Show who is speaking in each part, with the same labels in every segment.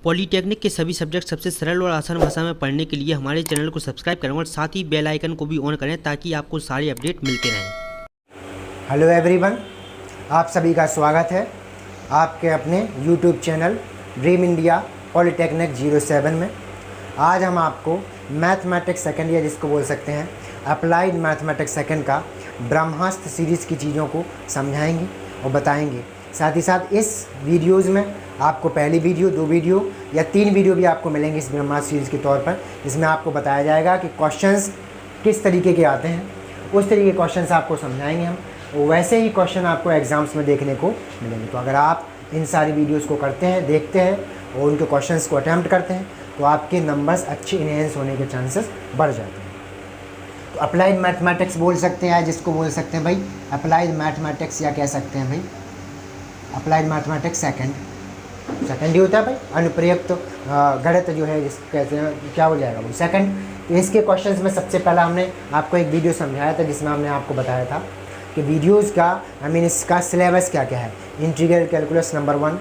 Speaker 1: Polytechnic के सभी subject सबसे सरल और आसान भाषा में पढ़ने के लिए हमारे चैनल को सब्सक्राइब करें और साथ ही बेल आइकन को भी ऑन करें ताकि आपको सारे अपडेट मिलते रहें।
Speaker 2: हेलो एवरीवन, आप सभी का स्वागत है आपके अपने YouTube channel dream India polytechnic 07 में। आज हम आपको मैथमेटिक्स सेकेंड ईयर, जिसको बोल सकते हैं अप्लाइड मैथमेटिक्स सेकेंड का ब्रह्मास्त्र सीरीज़ की चीज़ों को समझाएंगे और बताएंगे। साथ ही साथ इस वीडियोज़ में आपको पहली वीडियो, 2 वीडियो या 3 वीडियो भी आपको मिलेंगे इस ब्रह्मास्त्र सीरीज़ के तौर पर, जिसमें आपको बताया जाएगा कि क्वेश्चंस किस तरीके के आते हैं। उस तरीके के क्वेश्चंस आपको समझाएंगे हम, वैसे ही क्वेश्चन आपको एग्ज़ाम्स में देखने को मिलेंगे। तो अगर आप इन सारी वीडियोज़ को करते हैं, देखते हैं और उनके क्वेश्चंस को अटैम्प्ट करते हैं तो आपके नंबर्स अच्छे इनहेंस होने के चांसेस बढ़ जाते हैं। तो अप्लाइड मैथमेटिक्स बोल सकते हैं, जिसको बोल सकते हैं भाई अप्लाइड मैथमेटिक्स, या कह सकते हैं भाई अप्लाइड मैथमेटिक्स सेकंड ही होता है भाई। अनुप्रयुक्त गणित जो है, जिसको कहते हैं, क्या हो जाएगा वो सेकंड। तो इसके क्वेश्चंस में सबसे पहला हमने आपको एक वीडियो समझाया था, जिसमें हमने आपको बताया था कि वीडियोज़ का इसका सिलेबस क्या क्या है। Integral calculus number 1,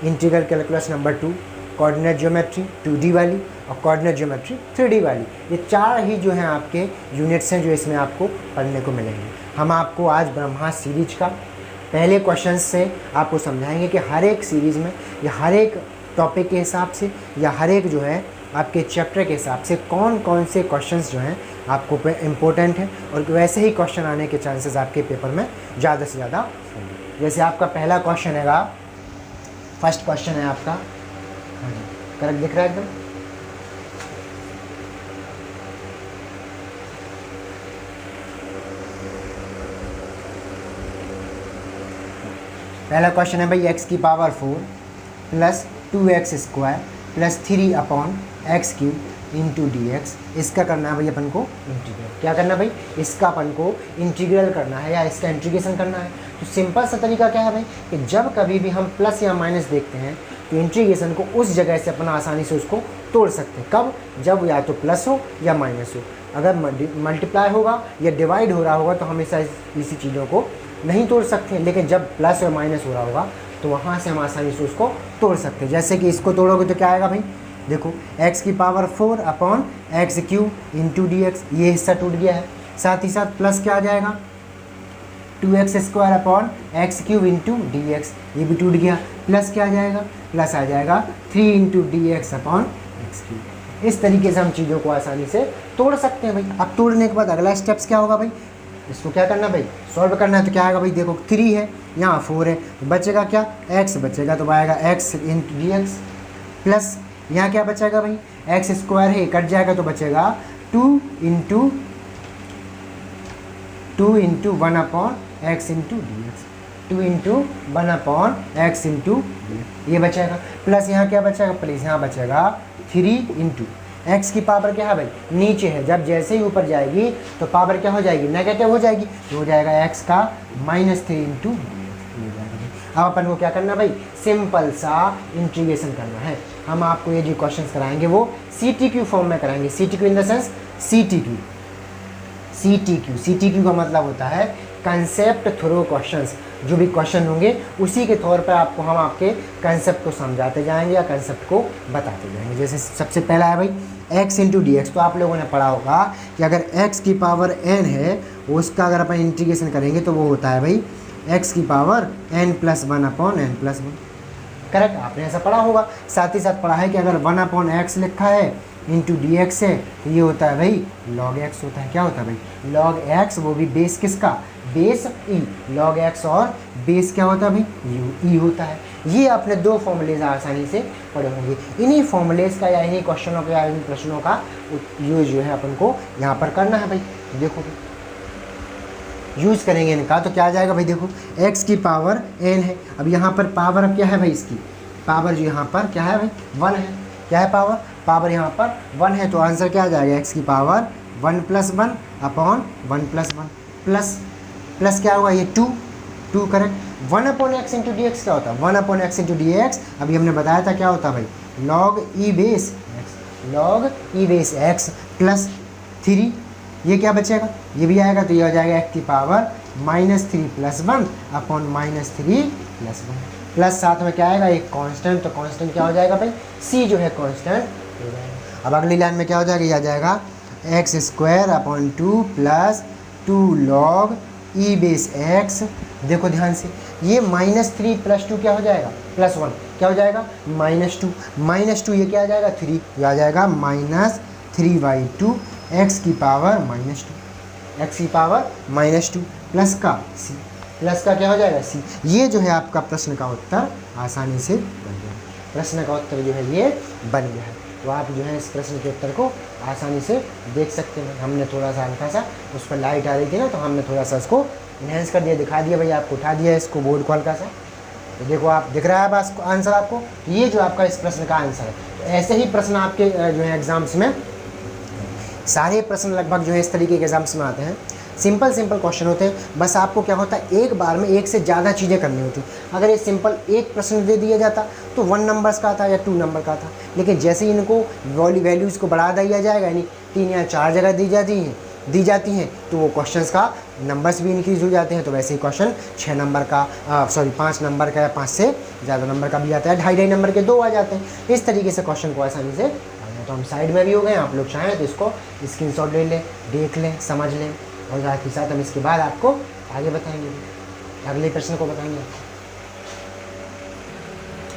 Speaker 2: integral calculus number 2, coordinate geometry 2D वाली और कोऑर्डिनेट ज्योमेट्री 3D वाली। ये 4 ही जो हैं आपके यूनिट्स हैं जो इसमें आपको पढ़ने को मिलेंगे। हम आपको आज ब्रह्मास्त्र सीरीज का पहले क्वेश्चन से आपको समझाएंगे कि हर एक सीरीज़ में या हर एक टॉपिक के हिसाब से या हर एक जो है आपके चैप्टर के हिसाब से कौन कौन से क्वेश्चंस जो हैं आपको पे इम्पोर्टेंट हैं, और वैसे ही क्वेश्चन आने के चांसेस आपके पेपर में ज़्यादा से ज़्यादा होंगे। जैसे आपका पहला क्वेश्चन हैगा, फर्स्ट क्वेश्चन है आपका, करेक्ट दिख रहा है एकदम। पहला क्वेश्चन है भाई x की power 4 plus 2x square plus 3 upon x cube into dx। इसका करना है भाई अपन को इंटीग्रल। क्या करना है भाई? इसका अपन को इंटीग्रल करना है या इसका इंटीग्रेशन करना है। तो सिंपल सा तरीका क्या है भाई कि जब कभी भी हम प्लस या माइनस देखते हैं तो इंटीग्रेशन को उस जगह से अपन आसानी से उसको तोड़ सकते हैं। कब? जब या तो प्लस हो या माइनस हो। अगर मल्टीप्लाई होगा या डिवाइड हो रहा होगा तो हमेशा इसी चीज़ों को नहीं तोड़ सकते हैं, लेकिन जब प्लस और माइनस हो रहा होगा तो वहाँ से हम आसानी से उसको तोड़ सकते हैं। जैसे कि इसको तोड़ोगे तो क्या आएगा भाई? देखो x की power 4 upon x cube into dx, ये हिस्सा टूट गया है। साथ ही साथ प्लस क्या आ जाएगा? 2x square upon x cube into dx, ये भी टूट गया। प्लस क्या आ जाएगा? प्लस आ जाएगा 3 into dx upon x cube. इस तरीके से हम चीज़ों को आसानी से तोड़ सकते हैं भाई। अब तोड़ने के बाद अगला स्टेप्स क्या होगा भाई? इसको क्या करना भाई? सॉल्व करना है। तो क्या आएगा भाई? देखो 3 है, यहाँ 4 है, तो बचेगा क्या? x बचेगा, तो आएगा x इंटू dx प्लस यहाँ क्या बचेगा भाई? एक्स स्क्वायर है, कट जाएगा तो बचेगा 2 into 1 upon x into dx, 2 into 1 upon x into dx, ये बचेगा। प्लस यहाँ क्या बचेगा? प्लस यहाँ बचेगा 3 इंटू एक्स की पावर क्या है भाई? नीचे है, जब जैसे ही ऊपर जाएगी तो पावर क्या हो जाएगी? नेगेटिव हो जाएगी, तो हो जाएगा एक्स का -3 इंटू dx। अब अपन को क्या करना भाई? सिंपल सा इंटीग्रेशन करना है। हम आपको ये जो क्वेश्चंस कराएंगे वो CTQ फॉर्म में कराएंगे। CTQ in the sense CTQ का मतलब होता है कंसेप्ट थ्रू क्वेश्चंस। जो भी क्वेश्चन होंगे उसी के तौर पर आपको हम आपके कंसेप्ट को समझाते जाएंगे या कंसेप्ट को बताते जाएंगे। जैसे सबसे पहला है भाई x इंटू dx। तो आप लोगों ने पढ़ा होगा कि अगर x की पावर n है, उसका अगर अपन इंटीग्रेशन करेंगे तो वो होता है भाई x की power n+1 upon n+1। Correct, आपने ऐसा पढ़ा होगा। साथ ही साथ पढ़ा है कि अगर 1 अपॉन एक्स लिखा है इंटू dx है तो ये होता है भाई log x होता है। क्या होता है भाई? log x, वो भी बेस किसका? Base e। log x और बेस क्या होता है भाई? e होता है। ये आपने 2 फॉर्मूलेज आसानी से पढ़े होंगे। इन्हीं फॉर्मूलेज का या इन्हीं क्वेश्चनों का या इन प्रश्नों का यूज जो है अपन को यहाँ पर करना है भाई। देखो यूज़ करेंगे इनका तो क्या आ जाएगा भाई? देखो x की पावर n है। अब यहाँ पर पावर क्या है भाई? इसकी पावर जो यहाँ पर क्या है भाई? 1 है। क्या है पावर? पावर यहाँ पर 1 है, तो आंसर क्या आ जाएगा? x की पावर 1+1 अपॉन 1+1 प्लस क्या होगा? ये 2 correct. 1 upon x into dx क्या होता है? 1 अपॉन एक्स इंटू dx अभी हमने बताया था क्या होता है भाई? log e base x plus 3, ये क्या बचेगा? ये भी आएगा, तो ये हो जाएगा x की पावर -3 + 1 अपॉन -3 + 1। प्लस साथ में क्या आएगा एक कांस्टेंट, तो कांस्टेंट क्या हो जाएगा भाई, c जो है कांस्टेंट हो जाएगा। अब अगली लाइन में क्या हो जाएगा, ये आ जाएगा x square upon 2 plus 2 log e base x। देखो ध्यान से, ये -3 + 2 क्या हो जाएगा, +1 क्या हो जाएगा, -2 ये क्या आ जाएगा 3, ये आ जाएगा -3/2 x की पावर -2, x की पावर -2 प्लस का c, प्लस का क्या हो जाएगा c। ये जो है आपका प्रश्न का उत्तर आसानी से बन गया, प्रश्न का उत्तर जो है ये बन गया है। तो आप जो है इस प्रश्न के उत्तर को आसानी से देख सकते हैं। हमने थोड़ा सा हल्का सा उस पर लाइट आ रही थी ना, तो हमने थोड़ा सा इसको इन्हेंस कर दिया, दिखा दिया भाई आपको, उठा दिया इसको बोर्ड को हल्का सा। तो देखो आप दिख रहा है बस आंसर आपको, ये जो आपका इस प्रश्न का आंसर है। तो ऐसे ही प्रश्न आपके जो है एग्जाम्स में, सारे प्रश्न लगभग जो है इस तरीके के एग्जाम्स में आते हैं। सिंपल क्वेश्चन होते हैं, बस आपको क्या होता है एक बार में एक से ज़्यादा चीज़ें करनी होती। अगर ये सिंपल एक प्रश्न दे दिया जाता तो 1 नंबर्स का था या 2 नंबर का था, लेकिन जैसे ही इनको वैल्यूज़ को बढ़ा दिया जाएगा, यानी 3 या 4 जगह दी जाती हैं तो वो क्वेश्चंस का नंबर्स भी इंक्रीज़ हो जाते हैं। तो वैसे ही क्वेश्चन 6 नंबर का 5 नंबर का या 5 से ज़्यादा नंबर का भी आता है, 2.5 नंबर के 2 आ जाते हैं। इस तरीके से क्वेश्चन को आसानी से, तो हम साइड में भी हो गए, आप लोग चाहें तो इसको स्क्रीनशॉट ले लें, देख लें, समझ लें, और साथ ही साथ हम इसके बाद आपको आगे बताएंगे, अगले प्रश्न को बताएंगे।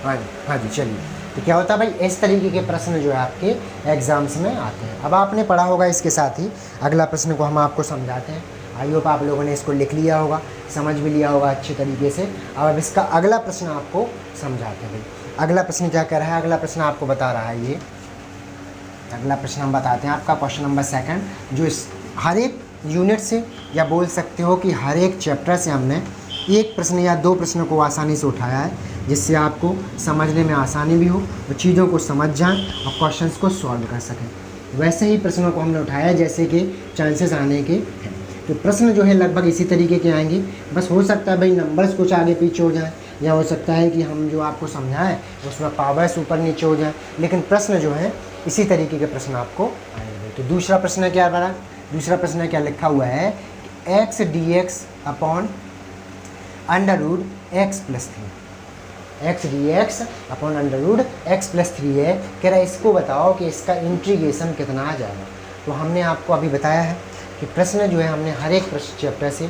Speaker 2: हाँ जी चलिए। तो क्या होता है भाई, इस तरीके के प्रश्न जो है आपके एग्जाम्स में आते हैं। अब आपने पढ़ा होगा, इसके साथ ही अगला प्रश्न को हम आपको समझाते हैं। आई होप आप लोगों ने इसको लिख लिया होगा, समझ भी लिया होगा अच्छे तरीके से। अब इसका अगला प्रश्न आपको समझाते हैं भाई। अगला प्रश्न क्या कह रहा है, अगला प्रश्न आपको बता रहा है, ये अगला प्रश्न हम बताते हैं आपका क्वेश्चन नंबर 2, जो इस हर एक यूनिट से, या बोल सकते हो कि हर एक चैप्टर से हमने एक प्रश्न या 2 प्रश्नों को आसानी से उठाया है, जिससे आपको समझने में आसानी भी हो और चीज़ों को समझ जाएं और क्वेश्चंस को सॉल्व कर सकें। वैसे ही प्रश्नों को हमने उठाया जैसे कि चांसेस आने के हैं। तो प्रश्न जो है लगभग इसी तरीके के आएंगे, बस हो सकता है भाई नंबर्स कुछ आगे पीछे हो जाए, या हो सकता है कि हम जो आपको समझाएं उसमें पावर्स ऊपर नीचे हो जाए, लेकिन प्रश्न जो है इसी तरीके के प्रश्न आपको आएंगे। तो दूसरा प्रश्न क्या बना, दूसरा प्रश्न क्या लिखा हुआ है, x dx upon √x + 3, x dx upon √x + 3 है। कह रहा है इसको बताओ कि इसका इंटीग्रेशन कितना आ जाएगा। तो हमने आपको अभी बताया है कि प्रश्न जो है हमने हर एक प्रश्न चैप्टर से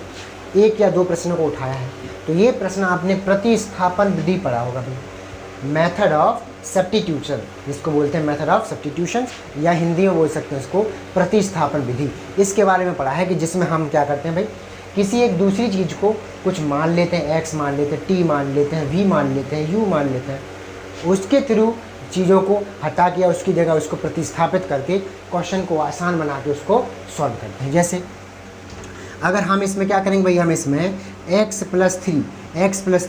Speaker 2: 1 या 2 प्रश्नों को उठाया है। तो ये प्रश्न आपने प्रतिस्थापन विधि पढ़ा होगा भाई, मेथड ऑफ सब्स्टिट्यूशन, जिसको बोलते हैं मेथड ऑफ सब्स्टिट्यूशन, या हिंदी में बोल सकते हैं इसको प्रतिस्थापन विधि। इसके बारे में पढ़ा है कि जिसमें हम क्या करते हैं भाई, किसी एक दूसरी चीज़ को कुछ मान लेते हैं, x मान लेते हैं, t मान लेते हैं, v मान लेते हैं, u मान लेते हैं, उसके थ्रू चीज़ों को हटा के उसकी जगह उसको प्रतिस्थापित करके क्वेश्चन को आसान बना के उसको सॉल्व करते हैं। जैसे अगर हम इसमें क्या करेंगे भाई, हम इसमें x +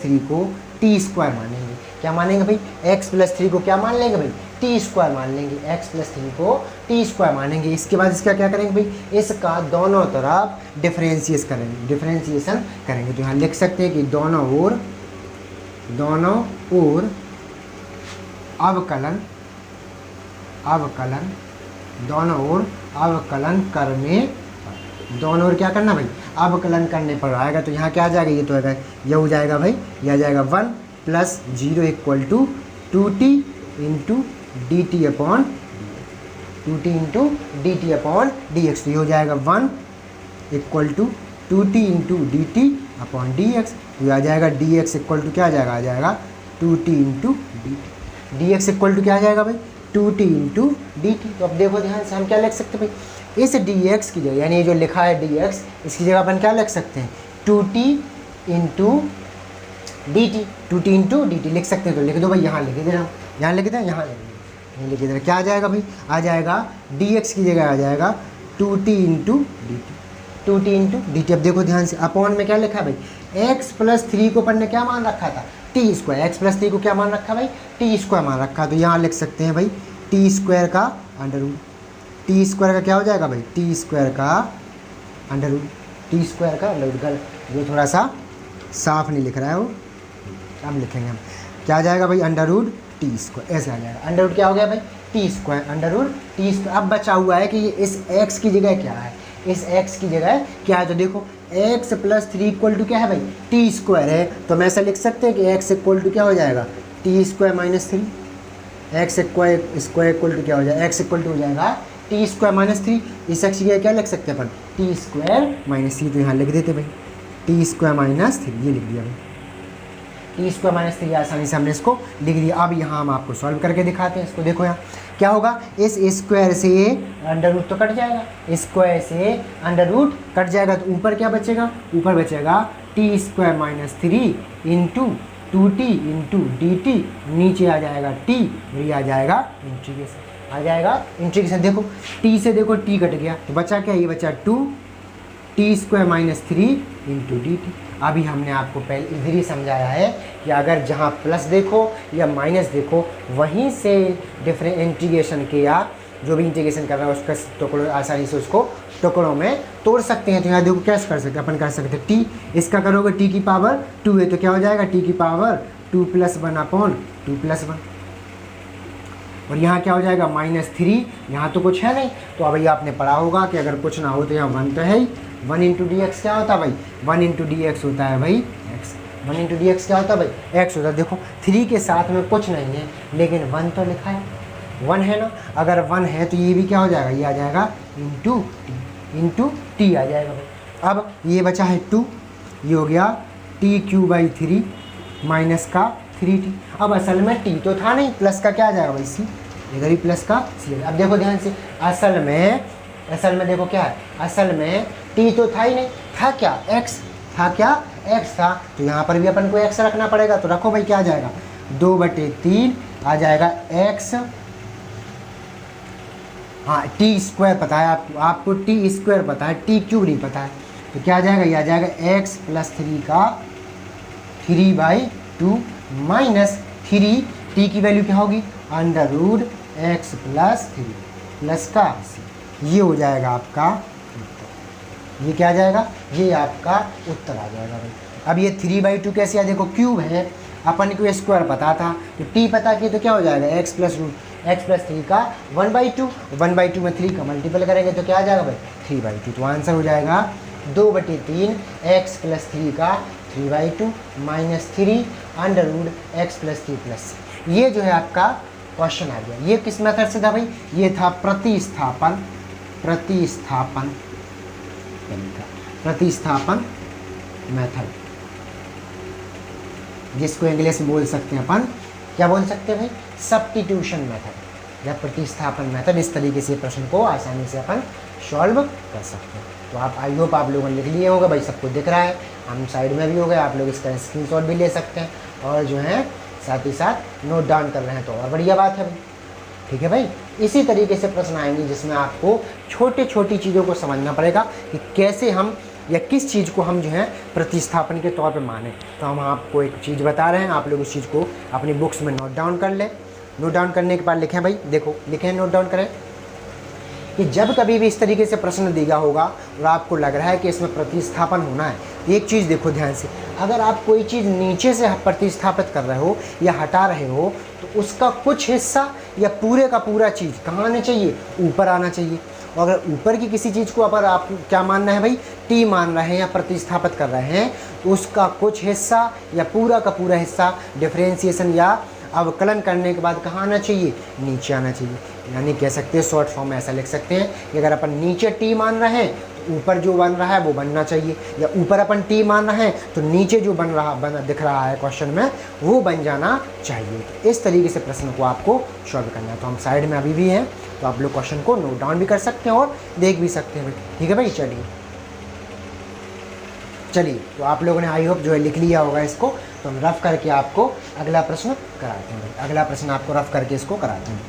Speaker 2: 3 को t² मानेंगे। क्या मानेंगे भाई, x + 3 को क्या मान लेंगे भाई, t² मान लेंगे, x + 3 को t² मानेंगे। इसके बाद इसका क्या करेंगे भाई, इसका दोनों तरफ डिफरेंशिएशन करेंगे। तो यहाँ लिख सकते हैं कि दोनों ओर अवकलन दोनों ओर अवकलन करने, दोनों ओर क्या करना भाई, अवकलन करने पर आएगा। तो यहाँ क्या आ जाएगा, ये तो है, ये हो जाएगा भाई, ये आ जाएगा 1 + 0 = 2t × dt upon 2t × dt upon dx। तो ये हो जाएगा 1 = 2t × dt अपॉन dx। ये आ जाएगा dx = क्या आ जाएगा, आ जाएगा 2t × dt। dx = क्या आ जाएगा भाई, 2t × dt। तो अब देखो ध्यान से, हम क्या लिख सकते हैं भाई, इस dx की जगह, यानी ये जो लिखा है dx, इसकी जगह अपन क्या लिख सकते हैं, 2t × dt, 2t × dt लिख सकते हैं। तो लिख दो भाई, यहाँ लिख दे रहा हूँ, यहाँ लिख दे, यहाँ लिख दे रहा। क्या आ जाएगा भाई, आ जाएगा dx की जगह आ जाएगा 2t × dt, 2t × dt। अब देखो ध्यान से, अपॉन में क्या लिखा है भाई, x + 3 को अपन ने क्या मान रखा था, t², x + 3 को क्या मान रखा भाई, t² मान रखा। तो यहाँ लिख सकते हैं भाई t² का √, t² का क्या हो जाएगा भाई, t² का √, जो थोड़ा सा साफ नहीं लिख रहा है वो, अब लिखेंगे हम, क्या आ जाएगा भाई, √t², ऐसे आ जाएगा। √ क्या हो गया भाई, t², √t²। अब बचा हुआ है कि ये इस x की जगह क्या है, इस x की जगह क्या है। तो देखो एक्स प्लस 3 इक्वल टू क्या है भाई, टी स्क्वायर है, तो मैं ऐसा लिख सकते हैं कि एक्स इक्वल टू क्या हो जाएगा, T square minus 3। X square equal to क्या हो जाएगा, एक्स इक्वल टू हो जाएगा टी स्क्वायर माइनस 3। इस एक्स की क्या लिख सकते हैं अपन, टी स्क्वायर माइनस 3, तो यहाँ लिख देते भाई टी स्क्वायर माइनस 3, ये लिख दिया भाई, टी स्क्वायर माइनस 3 आसानी से हमने इसको लिख दिया। अब यहाँ हम आपको सॉल्व करके दिखाते हैं इसको। देखो यहाँ क्या होगा, इस स्क्वायर से अंडर रूट तो कट जाएगा, स्क्वायर से अंडर रूट कट जाएगा, तो ऊपर क्या बचेगा, ऊपर बचेगा T square minus 3 into 2t into D T, नीचे आ जाएगा t और ये आ जाएगा इंटीग्रेशन, आ जाएगा इंटीग्रेशन। देखो t से देखो t कट गया, तो बचा क्या, ये बचा 2 T square minus 3 into D T. अभी हमने आपको पहले इधर ही समझाया है कि अगर जहाँ प्लस देखो या माइनस देखो, वहीं से डिफरेंट इंटीग्रेशन के या जो भी इंटीग्रेशन कर रहा है उसका टुकड़ों आसानी से उसको टुकड़ों में तोड़ सकते हैं। तो यहाँ देखो कैसे कर सकते हैं, अपन कर सकते हैं टी, इसका करोगे टी की पावर 2 है, तो क्या हो जाएगा टी की पावर 2 + 1 अपॉन 2 + 1, और यहाँ क्या हो जाएगा -3, यहाँ तो कुछ है नहीं, तो अभी आपने पढ़ा होगा कि अगर कुछ ना हो तो यहाँ 1 तो है ही, 1 × dx क्या होता है भाई, 1 × dx होता है भाई x, 1 × dx क्या होता है भाई x होता है। देखो 3 के साथ में कुछ नहीं है, लेकिन 1 तो लिखा है, 1 है ना, अगर 1 है तो ये भी क्या हो जाएगा, ये आ जाएगा इंटू टी आ जाएगा भाई। अब ये बचा है 2, ये हो गया t³ / माइनस का 3t। अब असल में t तो था नहीं, प्लस का क्या आ जाएगा भाई c, इधर ही प्लस का c। अब देखो ध्यान से, असल में देखो क्या है, असल में t तो था ही नहीं, था क्या x, था क्या x था, तो यहाँ पर भी अपन को x रखना पड़ेगा, तो रखो भाई क्या आ जाएगा 2/3 आ जाएगा x, हाँ t² पता है आपको t² पता है, t³ नहीं पता है, तो क्या आ जाएगा, ये आ जाएगा x + 3 का 3/2 माइनस 3, t की वैल्यू क्या होगी √x + 3 प्लस का c, ये हो जाएगा आपका उत्तर। ये क्या आ जाएगा, ये आपका उत्तर आ जाएगा भाई। अब ये 3/2 कैसे आया, देखो क्यूब है, अपन को स्क्वायर पता था, तो t पता किया तो क्या हो जाएगा x + 3 का 1/2, 1/2 में 3 का मल्टीपल करेंगे तो क्या आ जाएगा भाई 3/2, तो आंसर हो जाएगा 2/3 x + 3 का 3/2 माइनस 3 √x + 3 प्लस। ये जो है आपका क्वेश्चन आ गया। ये किस मेथड से था भाई, ये था प्रतिस्थापन मेथड, जिसको इंग्लिश में बोल सकते हैं अपन, क्या बोल सकते हैं भाई, सब्स्टिट्यूशन मेथड या प्रतिस्थापन मेथड। इस तरीके से प्रश्न को आसानी से अपन सॉल्व कर सकते हैं। तो आप आई होप आप लोगों ने लिख लिए होगा भाई, सबको दिख रहा है, हम साइड में भी हो गए, आप लोग इसका स्क्रीनशॉट भी ले सकते हैं, और जो है साथ ही साथ नोट डाउन कर रहे हैं तो और बढ़िया बात है भाई, ठीक है भाई। इसी तरीके से प्रश्न आएंगे जिसमें आपको छोटी चीज़ों को समझना पड़ेगा कि कैसे हम या किस चीज़ को हम जो है प्रतिस्थापन के तौर पे माने। तो हम आपको एक चीज़ बता रहे हैं, आप लोग उस चीज़ को अपनी बुक्स में नोट डाउन कर लें। नोट डाउन करने के बाद लिखें भाई, देखो लिखें, नोट डाउन करें कि जब कभी भी इस तरीके से प्रश्न दिया होगा और आपको लग रहा है कि इसमें प्रतिस्थापन होना है, तो एक चीज़ देखो ध्यान से, अगर आप कोई चीज़ नीचे से प्रतिस्थापित कर रहे हो या हटा रहे हो, तो उसका कुछ हिस्सा या पूरे का पूरा चीज़ कहाँ आना चाहिए, ऊपर आना चाहिए। और अगर ऊपर की किसी चीज़ को अगर आप क्या मानना है भाई, टी मान रहे हैं या प्रतिस्थापित कर रहे हैं, तो उसका कुछ हिस्सा या पूरा का पूरा हिस्सा डिफरेंशिएशन या अवकलन करने के बाद कहाँ आना चाहिए, नीचे आना चाहिए। यानी कह सकते हैं शॉर्ट फॉर्म में ऐसा लिख सकते हैं कि अगर अपन नीचे टी मान रहे हैं तो ऊपर जो बन रहा है वो बनना चाहिए, या ऊपर अपन टी मान रहे हैं तो नीचे जो दिख रहा है क्वेश्चन में वो बन जाना चाहिए। तो इस तरीके से प्रश्न को आपको सॉल्व करना है। तो हम साइड में अभी भी हैं, तो आप लोग क्वेश्चन को नोट डाउन भी कर सकते हैं और देख भी सकते हैं, ठीक है भाई। चलिए तो आप लोगों ने आई होप जो है लिख लिया होगा इसको, तो हम रफ करके आपको अगला प्रश्न कराते हैं भाई। अगला प्रश्न आपको रफ करके इसको कराते हैं।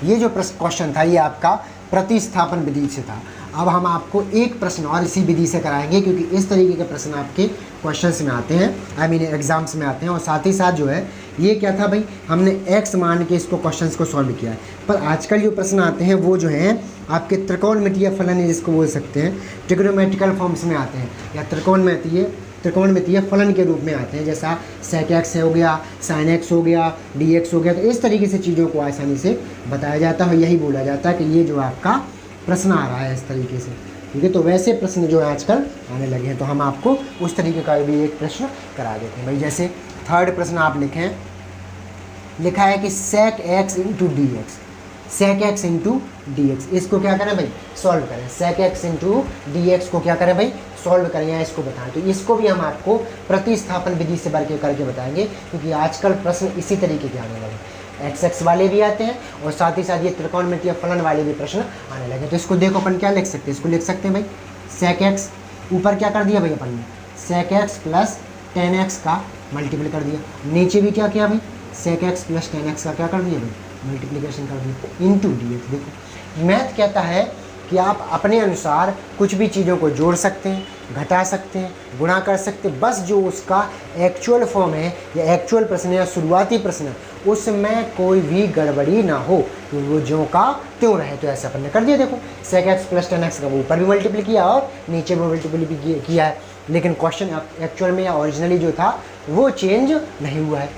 Speaker 2: ये जो क्वेश्चन था ये आपका प्रतिस्थापन विधि से था। अब हम आपको एक प्रश्न और इसी विधि से कराएंगे, क्योंकि इस तरीके के प्रश्न आपके क्वेश्चंस में आते हैं, आई मीन एग्जाम्स में आते हैं। और साथ ही साथ जो है ये क्या था भाई, हमने x मान के इसको क्वेश्चंस को सॉल्व किया है। पर आजकल जो प्रश्न आते हैं वो जो हैं आपके त्रिकोणमितीय फलन, जिसको बोल सकते हैं ट्रिग्नोमेट्रिकल फॉर्म्स में आते हैं, या त्रिकोणमितीय फलन के रूप में आते हैं, जैसा sec x हो गया, sin x हो गया, dx हो गया। तो इस तरीके से चीज़ों को आसानी से बताया जाता है, यही बोला जाता है कि ये जो आपका प्रश्न आ रहा है इस तरीके से, ठीक है। तो वैसे प्रश्न जो है आजकल आने लगे हैं, तो हम आपको उस तरीके का भी एक प्रश्न करा देते हैं भाई। जैसे थर्ड प्रश्न आप लिखें, लिखा है कि sec x into D x, sec x into D x, इसको क्या करें भाई, सॉल्व करें। sec x into D x को क्या करें भाई, सॉल्व करें या इसको बताएं। तो इसको भी हम आपको प्रतिस्थापन विधि से करके बताएंगे, क्योंकि आजकल प्रश्न इसी तरीके के आने लगे। एक्स एक्स वाले भी आते हैं और साथ ही साथ ये त्रिकोणमितीय फलन वाले भी प्रश्न आने लगे। तो इसको देखो अपन क्या लिख सकते हैं, इसको लिख सकते हैं भाई sec x, ऊपर क्या कर दिया भाई अपन ने, sec x plus tan x का मल्टीपल कर दिया, नीचे भी क्या किया भाई, sec x plus tan x का क्या कर दिया भाई, मल्टीप्लिकेशन कर दिया, इंटू डी एक्स। देखो मैथ कहता है कि आप अपने अनुसार कुछ भी चीज़ों को जोड़ सकते हैं, घटा सकते हैं, गुणा कर सकते हैं, बस जो उसका एक्चुअल फॉर्म है या एक्चुअल प्रश्न या शुरुआती प्रश्न है उसमें कोई भी गड़बड़ी ना हो, तो वो ज्यों का त्यों रहे। तो ऐसे अपन ने कर दिया। देखो sec x plus tan x का वो ऊपर भी मल्टीप्लाई किया और नीचे भी मल्टीप्लाई भी किया है, लेकिन क्वेश्चन एक्चुअल में या ओरिजिनली जो था वो चेंज नहीं हुआ है।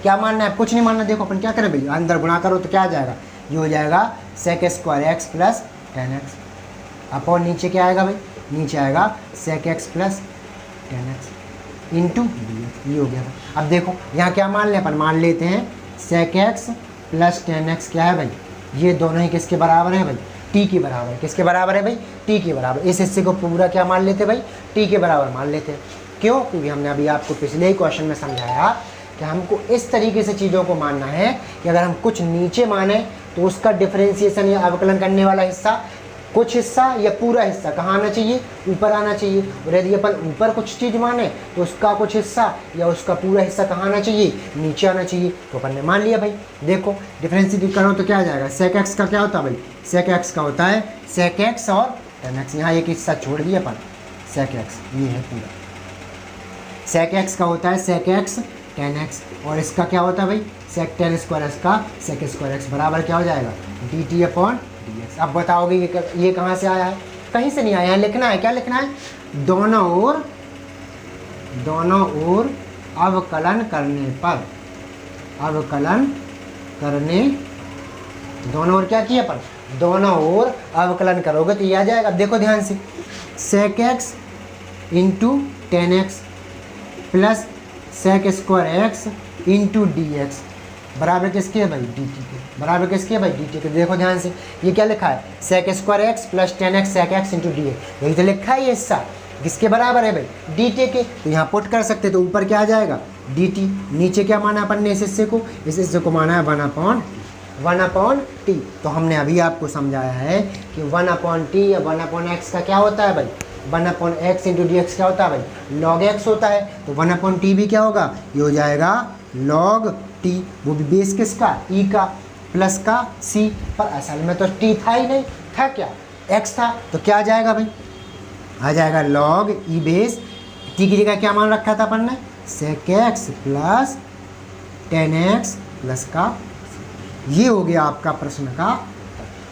Speaker 2: क्या मानना है, कुछ नहीं मानना। देखो अपन क्या करें भाई, अंदर गुणा करो तो क्या आ जाएगा, ये हो जाएगा sec square x plus tan x, upon नीचे क्या आएगा भाई, नीचे आएगा sec x plus tan x into D x, ये हो गया भाई। अब देखो यहाँ क्या मान लें अपन, मान लेते हैं sec x plus tan x क्या है भाई, ये दोनों ही किसके बराबर है भाई, t के बराबर है। किसके बराबर है भाई, t के बराबर। इस हिस्से को पूरा क्या मान लेते भाई, t के बराबर मान लेते हैं। क्यों, क्योंकि हमने अभी आपको पिछले ही क्वेश्चन में समझाया कि हमको इस तरीके से चीज़ों को मानना है कि अगर हम कुछ नीचे माने तो उसका डिफरेंशिएशन या अवकलन करने वाला हिस्सा, कुछ हिस्सा या पूरा हिस्सा कहाँ आना चाहिए, ऊपर आना चाहिए। और यदि अपन ऊपर कुछ चीज़ माने तो उसका कुछ हिस्सा या उसका पूरा हिस्सा कहाँ आना चाहिए, नीचे आना चाहिए। तो अपन ने मान लिया भाई। देखो डिफरेंशिएट करो तो क्या आ जाएगा, sec x का क्या होता है भाई, sec x का होता है sec x और tan x, यहाँ एक हिस्सा छोड़ दिया अपन, sec x ये है पूरा, sec x का होता है sec x tan x, और इसका क्या होता है भाई sec tan स्क्वायर x का sec स्क्वायर x बराबर क्या हो जाएगा, dt अपॉन डी एक्स। अब बताओगे ये कहाँ से आया है, कहीं से नहीं आया है, लिखना है, क्या लिखना है, दोनों ओर अवकलन करने पर, अवकलन करने, दोनों ओर क्या किया अपन, दोनों ओर अवकलन करोगे तो ये आ जाएगा। अब देखो ध्यान से, sec x into tan x plus sec square x into D x बराबर किसके है भाई, डी टी के, बराबर किसके है भाई, डी टी के। देखो ध्यान से, ये क्या लिखा है, sec square x plus tan x sec x into D x, यही तो लिखा है ये हिस्सा, किसके बराबर है भाई, डी टी के। तो यहाँ पुट कर सकते, तो ऊपर क्या आ जाएगा, डी टी, नीचे क्या माना अपन ने इस हिस्से को, इस हिस्से को माना है 1/t। तो हमने अभी आपको समझाया है कि 1/t या 1/x का क्या होता है भाई, 1/x इंटू डी एक्स क्या होता है भाई, log x होता है। तो 1/t भी क्या होगा, ये हो जाएगा log t, वो भी बेस किसका, e का, प्लस का c, पर असल में तो t था ही नहीं, था क्या, x था। तो क्या आ जाएगा भाई, आ जाएगा log e बेस t की जगह क्या मान रखा था अपन ने, sec x plus tan x plus का, ये हो गया आपका प्रश्न का,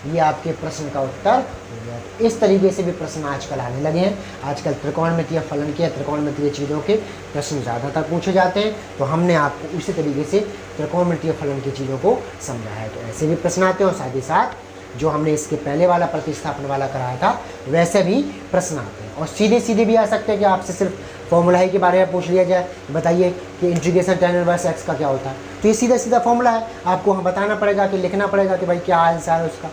Speaker 2: ये आपके प्रश्न का उत्तर हो गया। इस तरीके से भी प्रश्न आजकल आने लगे हैं। आजकल त्रिकोणमितीय फलन के, त्रिकोणमितीय चीज़ों के प्रश्न ज़्यादातर पूछे जाते हैं, तो हमने आपको उसी तरीके से त्रिकोणमितीय फलन की चीज़ों को समझाया है। तो ऐसे भी प्रश्न आते हैं और साथ ही साथ जो हमने इसके पहले वाला प्रतिस्थापन वाला कराया था वैसे भी प्रश्न आते हैं, और सीधे सीधे भी आ सकते हैं कि आपसे सिर्फ फॉर्मूला ही के बारे में पूछ लिया जाए, बताइए कि इंटीग्रेशन tan इनवर्स x का क्या होता है। तो ये सीधा सीधा फॉर्मूला है, आपको हम बताना पड़ेगा कि लिखना पड़ेगा कि भाई क्या आंसर है उसका,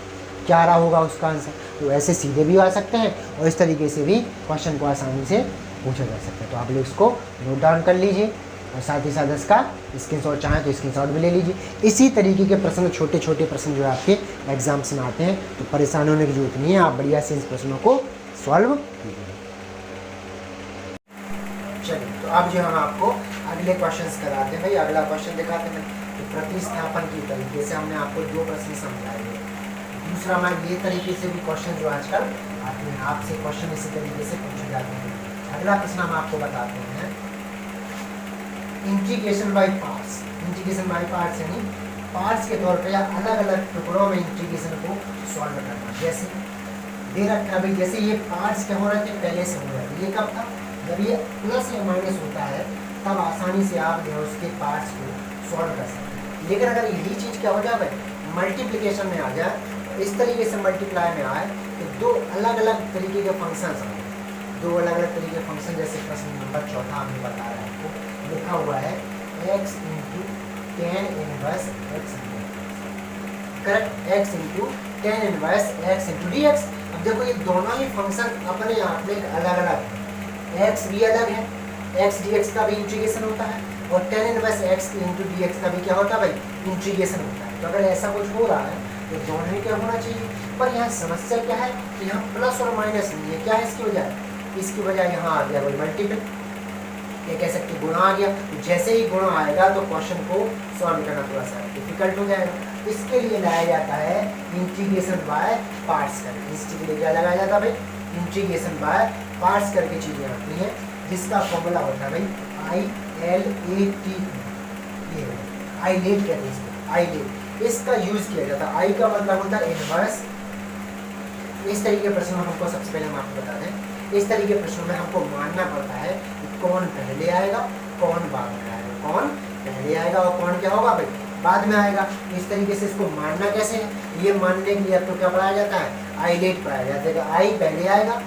Speaker 2: क्या रहा होगा उसका आंसर। तो ऐसे सीधे भी आ सकते हैं और इस तरीके से भी क्वेश्चन को आसानी से पूछा जा सकता है। तो आप लोग इसको नोट डाउन कर लीजिए और साथ ही साथ इसका स्क्रीनशॉट चाहें तो स्क्रीनशॉट भी ले लीजिए। इसी तरीके के प्रश्न, छोटे छोटे प्रश्न जो आपके एग्जाम्स में आते हैं, तो परेशान होने की जरूरत नहीं है, आप बढ़िया से इन प्रश्नों को सॉल्व कीजिए। चलिए, तो अब जो हम आपको अगले क्वेश्चन कराते हैं भाई, अगला क्वेश्चन दिखाते हैं। तो प्रतिस्थापन की तरीके से हमने आपको 2 प्रश्न समझाए। दूसरा मैं ये तरीके से भी क्वेश्चन जो आजकल आते हैं, आपसे क्वेश्चन इसी तरीके से पूछे जाते हैं। अगला प्रश्न हम आपको बताते हैं integration by parts. Integration by parts यानी पार्ट्स के तौर पर या अलग अलग टुकड़ों में इंटीग्रेशन को सॉल्व करना। जैसे दे रखा भाई, जैसे ये पार्ट्स क्या हो रहे थे, पहले से हो रहे थे। ये कब था, जब ये प्लस या माइनस होता है तब आसानी से आप जो उसके पार्ट्स को सॉल्व कर सकते हैं। लेकिन अगर यही चीज़ क्या हो जाए, मल्टीप्लिकेशन में आ जाए इस तरीके से मल्टीप्लाई में आए तो दो अलग अलग तरीके के फंक्शन आए, दो अलग अलग तरीके के फंक्शन। जैसे प्रश्न नंबर 4 हमें बता रहा है, आपको लिखा हुआ है x into tan inverse x, correct, x into tan inverse x into D x. अब देखो ये दोनों ही फंक्शन अपने आप में अलग अलग है, x भी अलग है, x dx का भी इंटीग्रेशन होता है, और tan inverse x into D x का भी क्या होता है भाई, इंटीग्रेशन होता है। तो अगर ऐसा कुछ हो रहा है तो दोनों ही क्या होना चाहिए। पर यहाँ समस्या क्या है कि यहाँ प्लस और माइनस नहीं है, क्या है इसकी वजह, इसकी वजह यहाँ आ गया भाई मल्टीपल, ये कह सकते गुणा आ गया। तो जैसे ही गुणा आएगा तो क्वेश्चन को सॉल्व करना थोड़ा सा डिफिकल्ट हो जाएगा। इसके लिए लाया जाता है इंटीग्रेशन बाय पार्ट्स करके। इसके लिए क्या लगाया जाता है भाई, इंटीग्रेशन बाय पार्ट्स करके चीज़ें आती हैं, जिसका फॉर्मूला होता है भाई ILAT, ये आईलेट कहते हैं इसको, आईलेट। इसका यूज किया जाता है, आई का मतलब होता है इनवर्स। इस तरीके के प्रश्नों में हमको सबसे पहले हम आपको बता दें, इस तरीके के प्रश्नों में हमको मानना पड़ता है कि कौन पहले आएगा कौन बाद में आएगा, कौन पहले आएगा और कौन क्या होगा भाई बाद में आएगा। इस तरीके से इसको मानना कैसे है, ये मानने के लिए आपको क्या पढ़ाया जाता है, आईलेट पढ़ाया जाता है। आई पहले आएगा,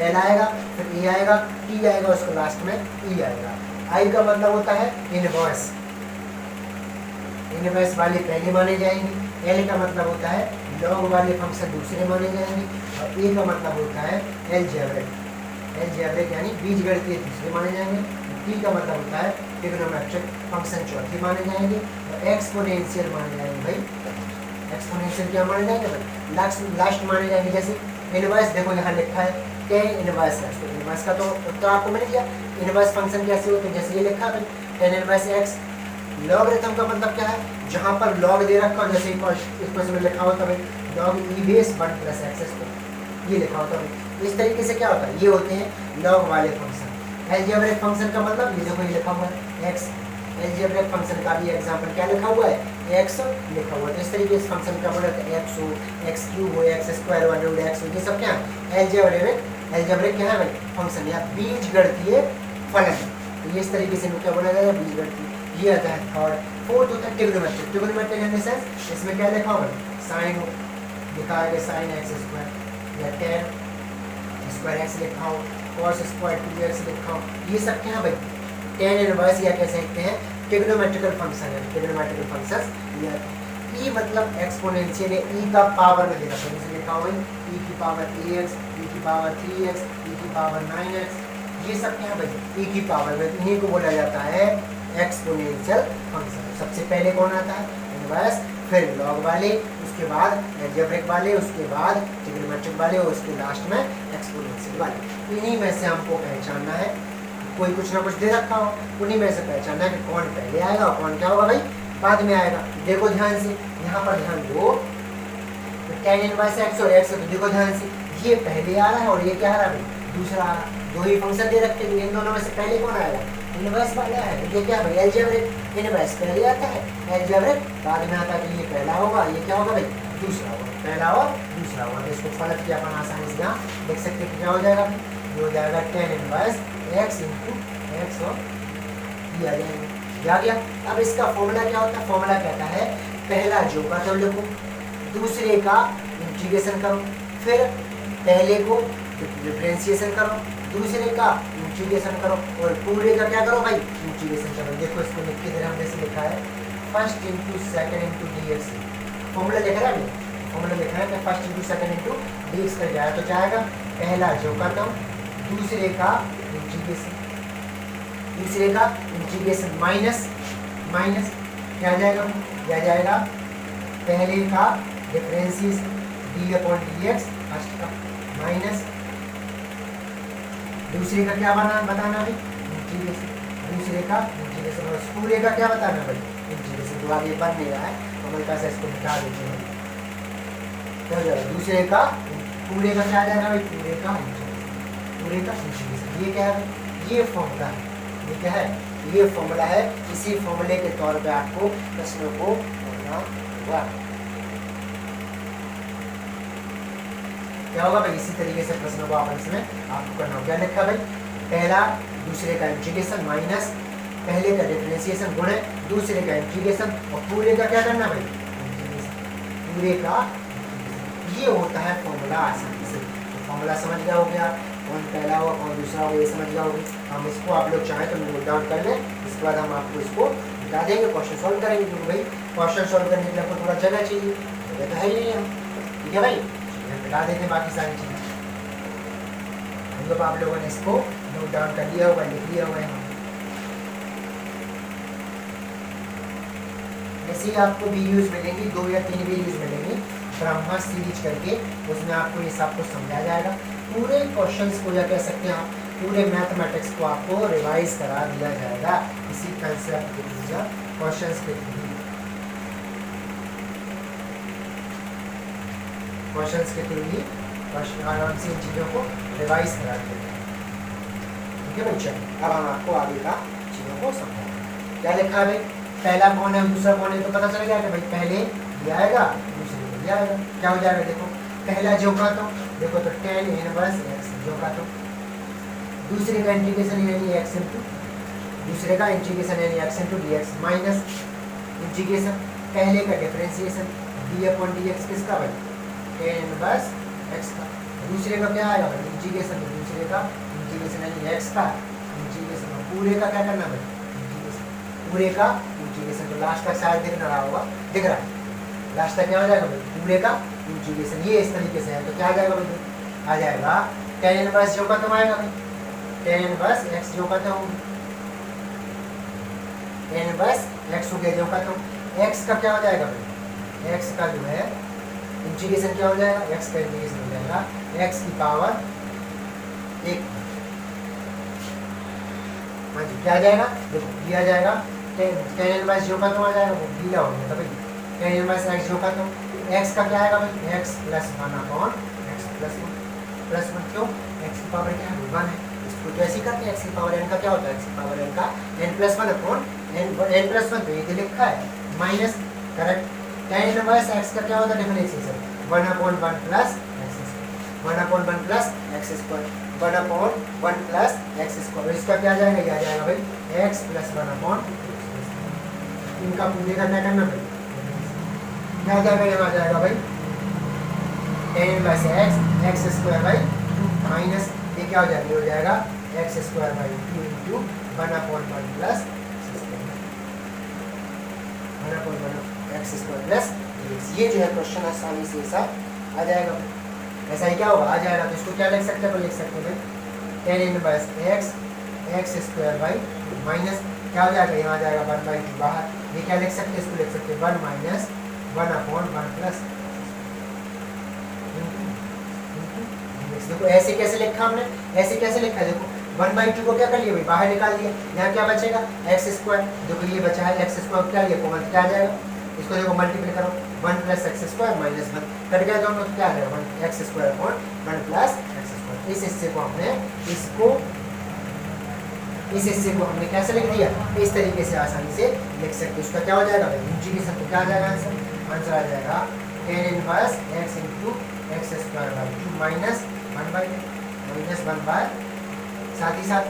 Speaker 2: एल आएगा, फिर ए आएगा, टी आएगा, उसको लास्ट में ई आएगा। आई का मतलब होता है इनवर्स, इनवर्स वाले पहले माने जाएंगे। एल का मतलब होता है लॉग वाले फंक्शन दूसरे माने जाएंगे, और ए का मतलब होता है एलजेब्रिक, एलजेब्रिक यानी बीजगणितीय दूसरे माने जाएंगे। टी का मतलब होता है ट्रिग्नोमेट्रिक फंक्शन चौथे माने जाएंगे, और एक्सपोनेंशियल माने जाएंगे भाई। एक्सपोनेंशियल क्या माने जाएंगे भाई, लास्ट माने जाएंगे। जैसे इनवर्स देखो यहाँ लिखा है टेन इनवर्स है, तो इनवर्स का तो उत्तर आपको मिल गया। इनवर्स फंक्शन कैसे होते हैं, जैसे ये लिखा है टेन इनवर्स एक्स। लॉगरिथम का मतलब क्या है, जहाँ पर लॉग दे रखा हो, जैसे इक्वेशन में लिखा होता है लॉग ई बेस 1 प्लस एक्स, ये लिखा होता है। इस तरीके से क्या होता है, ये होते हैं लॉग वाले फंक्शन। एलजेब्रिक फंक्शन का मतलब ये देखो ये लिखा हुआ है एक्स, एलजेब्रिक फंक्शन का भी एग्जांपल क्या लिखा हुआ है, एक्स लिखा हुआ है। तो इस तरीके से फंक्शन का मतलब एक्स हो, एक्स क्यूब हो, एक्स स्क्वायर √ एक्स हो, ये सब क्या है एलजेब्रिक, एलजेब्रिक क्या है भाई फंक्शन या बीजगणितीय फलन। तो ये इस तरीके से क्या बोला जाएगा बीजगणितीय। ये आता है थर्ड। फोर्थ होता है trigonometric, trigonometric in the sense इसमें क्या लिखा होगा, साइन लिखा है साइन एक्स स्क्वायर या टेन स्क्वायर एक्स लिखा हो, कॉस स्क्वायर 2x लिखा हो, ये सब क्या है भाई टेन इनवर्स या कह सकते हैं ट्रिग्नोमेट्रिकल फंक्शन है। ट्रिग्नोमेट्रिकल फंक्शंस ये ई मतलब एक्सपोनेंशियल है, ई का पावर में देखा तो लिखा हुआ है e की पावर ax, e की पावर 3x, e की पावर 9x, ये सब क्या है भाई e की पावर में, इन्हीं को बोला जाता है एक्सपोनेंशियल फंक्शन। सबसे पहले कौन आता है इनवर्स, फिर लॉग वाले, उसके बाद एलजेब्रिक वाले, उसके बाद ट्रिग्नोमेट्रिक वाले, और उसके लास्ट में एक्सपोनेंशियल वाले। इन्हीं में से हमको पहचानना है, कोई कुछ ना कुछ दे रखा हो, उन्हीं में से पहचानना है कि कौन पहले आएगा और कौन क्या होगा भाई बाद में आएगा। देखो ध्यान से, यहाँ पर ध्यान दो, तो टेन इनवर्स एक्स और एक्स, तो देखो ध्यान से, ये पहले आ रहा है और ये क्या आ रहा है भाई दूसरा आ रहा है। दो ही फंक्शन दे रखते हैं, इन दोनों में से पहले कौन आएगा इनवर्स वाला है। तो ये क्या भाई एलजेब्रिक, इनवर्स पहले आता है, एलजेब्रिक बाद में आता है। तो ये पहला होगा, ये क्या होगा भाई दूसरा होगा, पहला और दूसरा होगा। तो इसको फलक किया अपन आसानी से यहाँ देख सकते हैं कि क्या हो जाएगा, ये हो जाएगा tan inverse x into x और ये आ जाएगा, आ गया। अब इसका फॉर्मूला क्या होता है, फॉर्मूला कहता है पहला जो का तो लिखो, दूसरे का इंटीग्रेशन करो, फिर पहले को डिफरेंशिएशन करो, दूसरे का इंटीग्रेशन करो, और पूरे का क्या करो भाई इंटीग्रेशन करो। देखो इसको लिख के जरा हमने से लिखा है first into second into D x, formula लिखा है अभी, फॉर्मूला लिखा है कि first into second into D x कर जाए तो जाएगा पहला जो का नाम, दूसरे का इंटीग्रेशन, दूसरे का इंटीग्रेशन माइनस माइनस क्या आ जाएगा, क्या जाएगा पहले का डिफरेंशिएशन d/dx फर्स्ट का माइनस दूसरे का क्या बताना भाई इंटीग्रेशन, दूसरे का इंटीग्रेशन, और पूरे का क्या बताना भाई इंटीग्रेशन। तो आगे बन नहीं रहा है तो हमारे पास इसको मिटा देते हैं, क्या हो जाएगा दूसरे का पूरे का क्या आ जाएगा भाई पूरे का इंटीग्रेशन। ये क्या है, ये फॉर्मूला है, ये क्या है, ये फॉर्मूला है। इसी फॉर्मूले के तौर पे आपको प्रश्नों को करना होगा। क्या होगा भाई इसी तरीके से प्रश्नों को आपस में आपको करना होगा। क्या लिखा भाई पहला दूसरे का इंटीग्रेशन माइनस पहले का डिफरेंशिएशन गुणे दूसरे का इंटीग्रेशन, और पूरे का क्या करना भाई इंटीग्रेशन, पूरे का ये होता है फॉर्मूला आसानी से। तो फॉर्मूला समझ गया हो गया, कौन पहला होगा कौन दूसरा होगा ये समझ गया होगा। हम इसको आप लोग चाहें तो नोट डाउन कर लें, इसके बाद हम आपको इसको बता देंगे, क्वेश्चन सॉल्व करेंगे, क्योंकि भाई क्वेश्चन सॉल्व करने के लिए आपको थोड़ा जगह चाहिए, जगह तो है ही नहीं हम, ठीक है भाई। बता देते हैं बाकी सारी चीज़ें। हम लोग आप लोगों ने इसको नोट डाउन कर लिया होगा, लिख लिया होगा यहाँ। ऐसे ही आपको वीडियोज़ मिलेंगी, 2 या 3 वीडियोज़ मिलेंगी ब्रह्मा सीरीज करके, उसमें आपको ये सब कुछ समझाया जाएगा। पूरे क्वेश्चंस को या कह सकते हैं आप पूरे मैथमेटिक्स को आपको रिवाइज करा दिया जाएगा इसी कंसेप्ट के थ्रू, क्वेश्चंस के थ्रू, क्वेश्चंस के थ्रू ही आराम से इन चीज़ों को रिवाइज करा दिया जाएगा, ठीक है बच्चे। अब हम आपको आगे का चीज़ों को समझाएंगे। क्या लिखा है भाई, पहला कौन है दूसरा कौन है, तो पता चल गया कि भाई पहले ये आएगा दूसरे को ये आएगा। क्या हो जाएगा देखो, पहला जो का तो देखो तो tan इनवर्स x जो का तो, दूसरे का इंटीग्रेशन यानी x इंटू, दूसरे का इंटीग्रेशन यानी x into dx minus integration पहले का डिफरेंशिएशन d अपॉन dx किसका भाई, tan इनवर्स x का। दूसरे का क्या आएगा भाई इंटीग्रेशन, तो दूसरे का इंटीग्रेशन यानी x का इंटीग्रेशन, पूरे का क्या करना भाई इंटीग्रेशन, पूरे का इंटीग्रेशन। तो लास्ट तक शायद दिख रहा होगा, दिख रहा है, लास्ट तक क्या हो जाएगा भाई पूरे का इंटीग्रेशन। ये इस तरीके से है, तो क्या आ जाएगा भाई, आ जाएगा tan इनवर्स जो का तो आएगा भाई, tan इनवर्स x जो का तो, tan इनवर्स x हो गया जो का तो, x का क्या हो जाएगा भाई, x का जो है इंटीग्रेशन क्या हो जाएगा, x का इंटीग्रेशन हो जाएगा x की पावर 1, हाँ जी क्या आ जाएगा देखो, ये आ जाएगा tan इनवर्स जो का तो आ जाएगा, वो गीला हो गया भाई, tan इनवर्स x जो का तो, x का क्या आएगा भाई x plus 1 upon x plus 1 क्यों, x की पावर क्या है 1 है, इसको तो ऐसे ही करते हैं, x की पावर n का क्या होता है, x की पावर n का n plus 1 upon n plus 1 तो ये लिखा है minus, correct. tan inverse x का क्या होता है differentiation 1 upon 1 plus x square, 1 upon 1 plus x square, 1 upon 1 plus x square, इसका क्या आ जाएगा, ये आ जाएगा भाई x प्लस 1 अपॉन, इनका पूरे का क्या करना भाई, क्या जाएगा, यहाँ आ जाएगा भाई tan inverse x square by 2 minus ये क्या हो जाएगा, ये हो जाएगा x square by 2 into 1 upon 1 plus 1 upon 1 x square plus ये जो है क्वेश्चन आसानी से ऐसा आ जाएगा। ऐसा ही क्या होगा आ जाएगा, तो इसको क्या लिख सकते हैं, तो लिख सकते हैं tan inverse x square by minus क्या हो जाएगा, यहाँ आ जाएगा 1 बाई 2 बाहर, ये क्या लिख सकते हैं, इसको लिख सकते हैं 1 माइनस 1 अपॉन 1 प्लस, देखो ऐसे कैसे लिखा हमने, ऐसे कैसे लिखा है देखो 1 बाई 2 को क्या कर लिया भाई बाहर निकाल दिया, यहाँ क्या बचेगा x स्क्वायर, देखो ये बचा है x स्क्वायर क्या लिया कॉमन क्या आ जाएगा, इसको देखो मल्टीप्लाई करो 1 plus x square minus 1 cut गया दोनों, क्या आ जाएगा 1 x square upon 1 plus x square. इस हिस्से को हमने इसको इस हिस्से को हमने कैसे लिख दिया, इस तरीके से आसानी से लिख सकते, उसका क्या हो जाएगा इंटीग्रेशन, तो क्या आ जाएगा आंसर आ जाएगा tan inverse x into x square by 2 minus 1 by minus 1 by, साथ ही साथ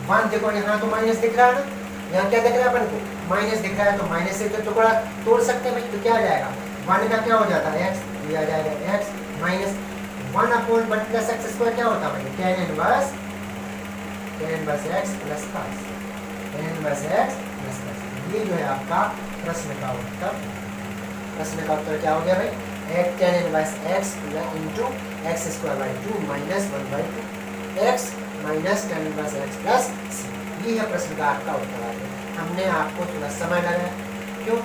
Speaker 2: 1 देखो यहाँ तो माइनस दिख रहा है ना, यहाँ क्या दिख रहा है अपन को माइनस दिख रहा है, तो माइनस से तो टुकड़ा तोड़ सकते हैं भाई, तो क्या आ जाएगा 1 का क्या हो जाता है x, ये आ जाएगा x minus 1 upon 1 plus x square क्या होता है भाई tan inverse x plus cos, tan inverse x plus cos। ये जो है आपका प्रश्न का उत्तर, प्रश्न का उत्तर क्या हो गया भाई tan inverse x into x square by 2 minus 1 by 2 x minus tan inverse x plus c। ये है प्रश्न का आपका उत्तर आ गया। हमने आपको थोड़ा समय लगाया, क्यों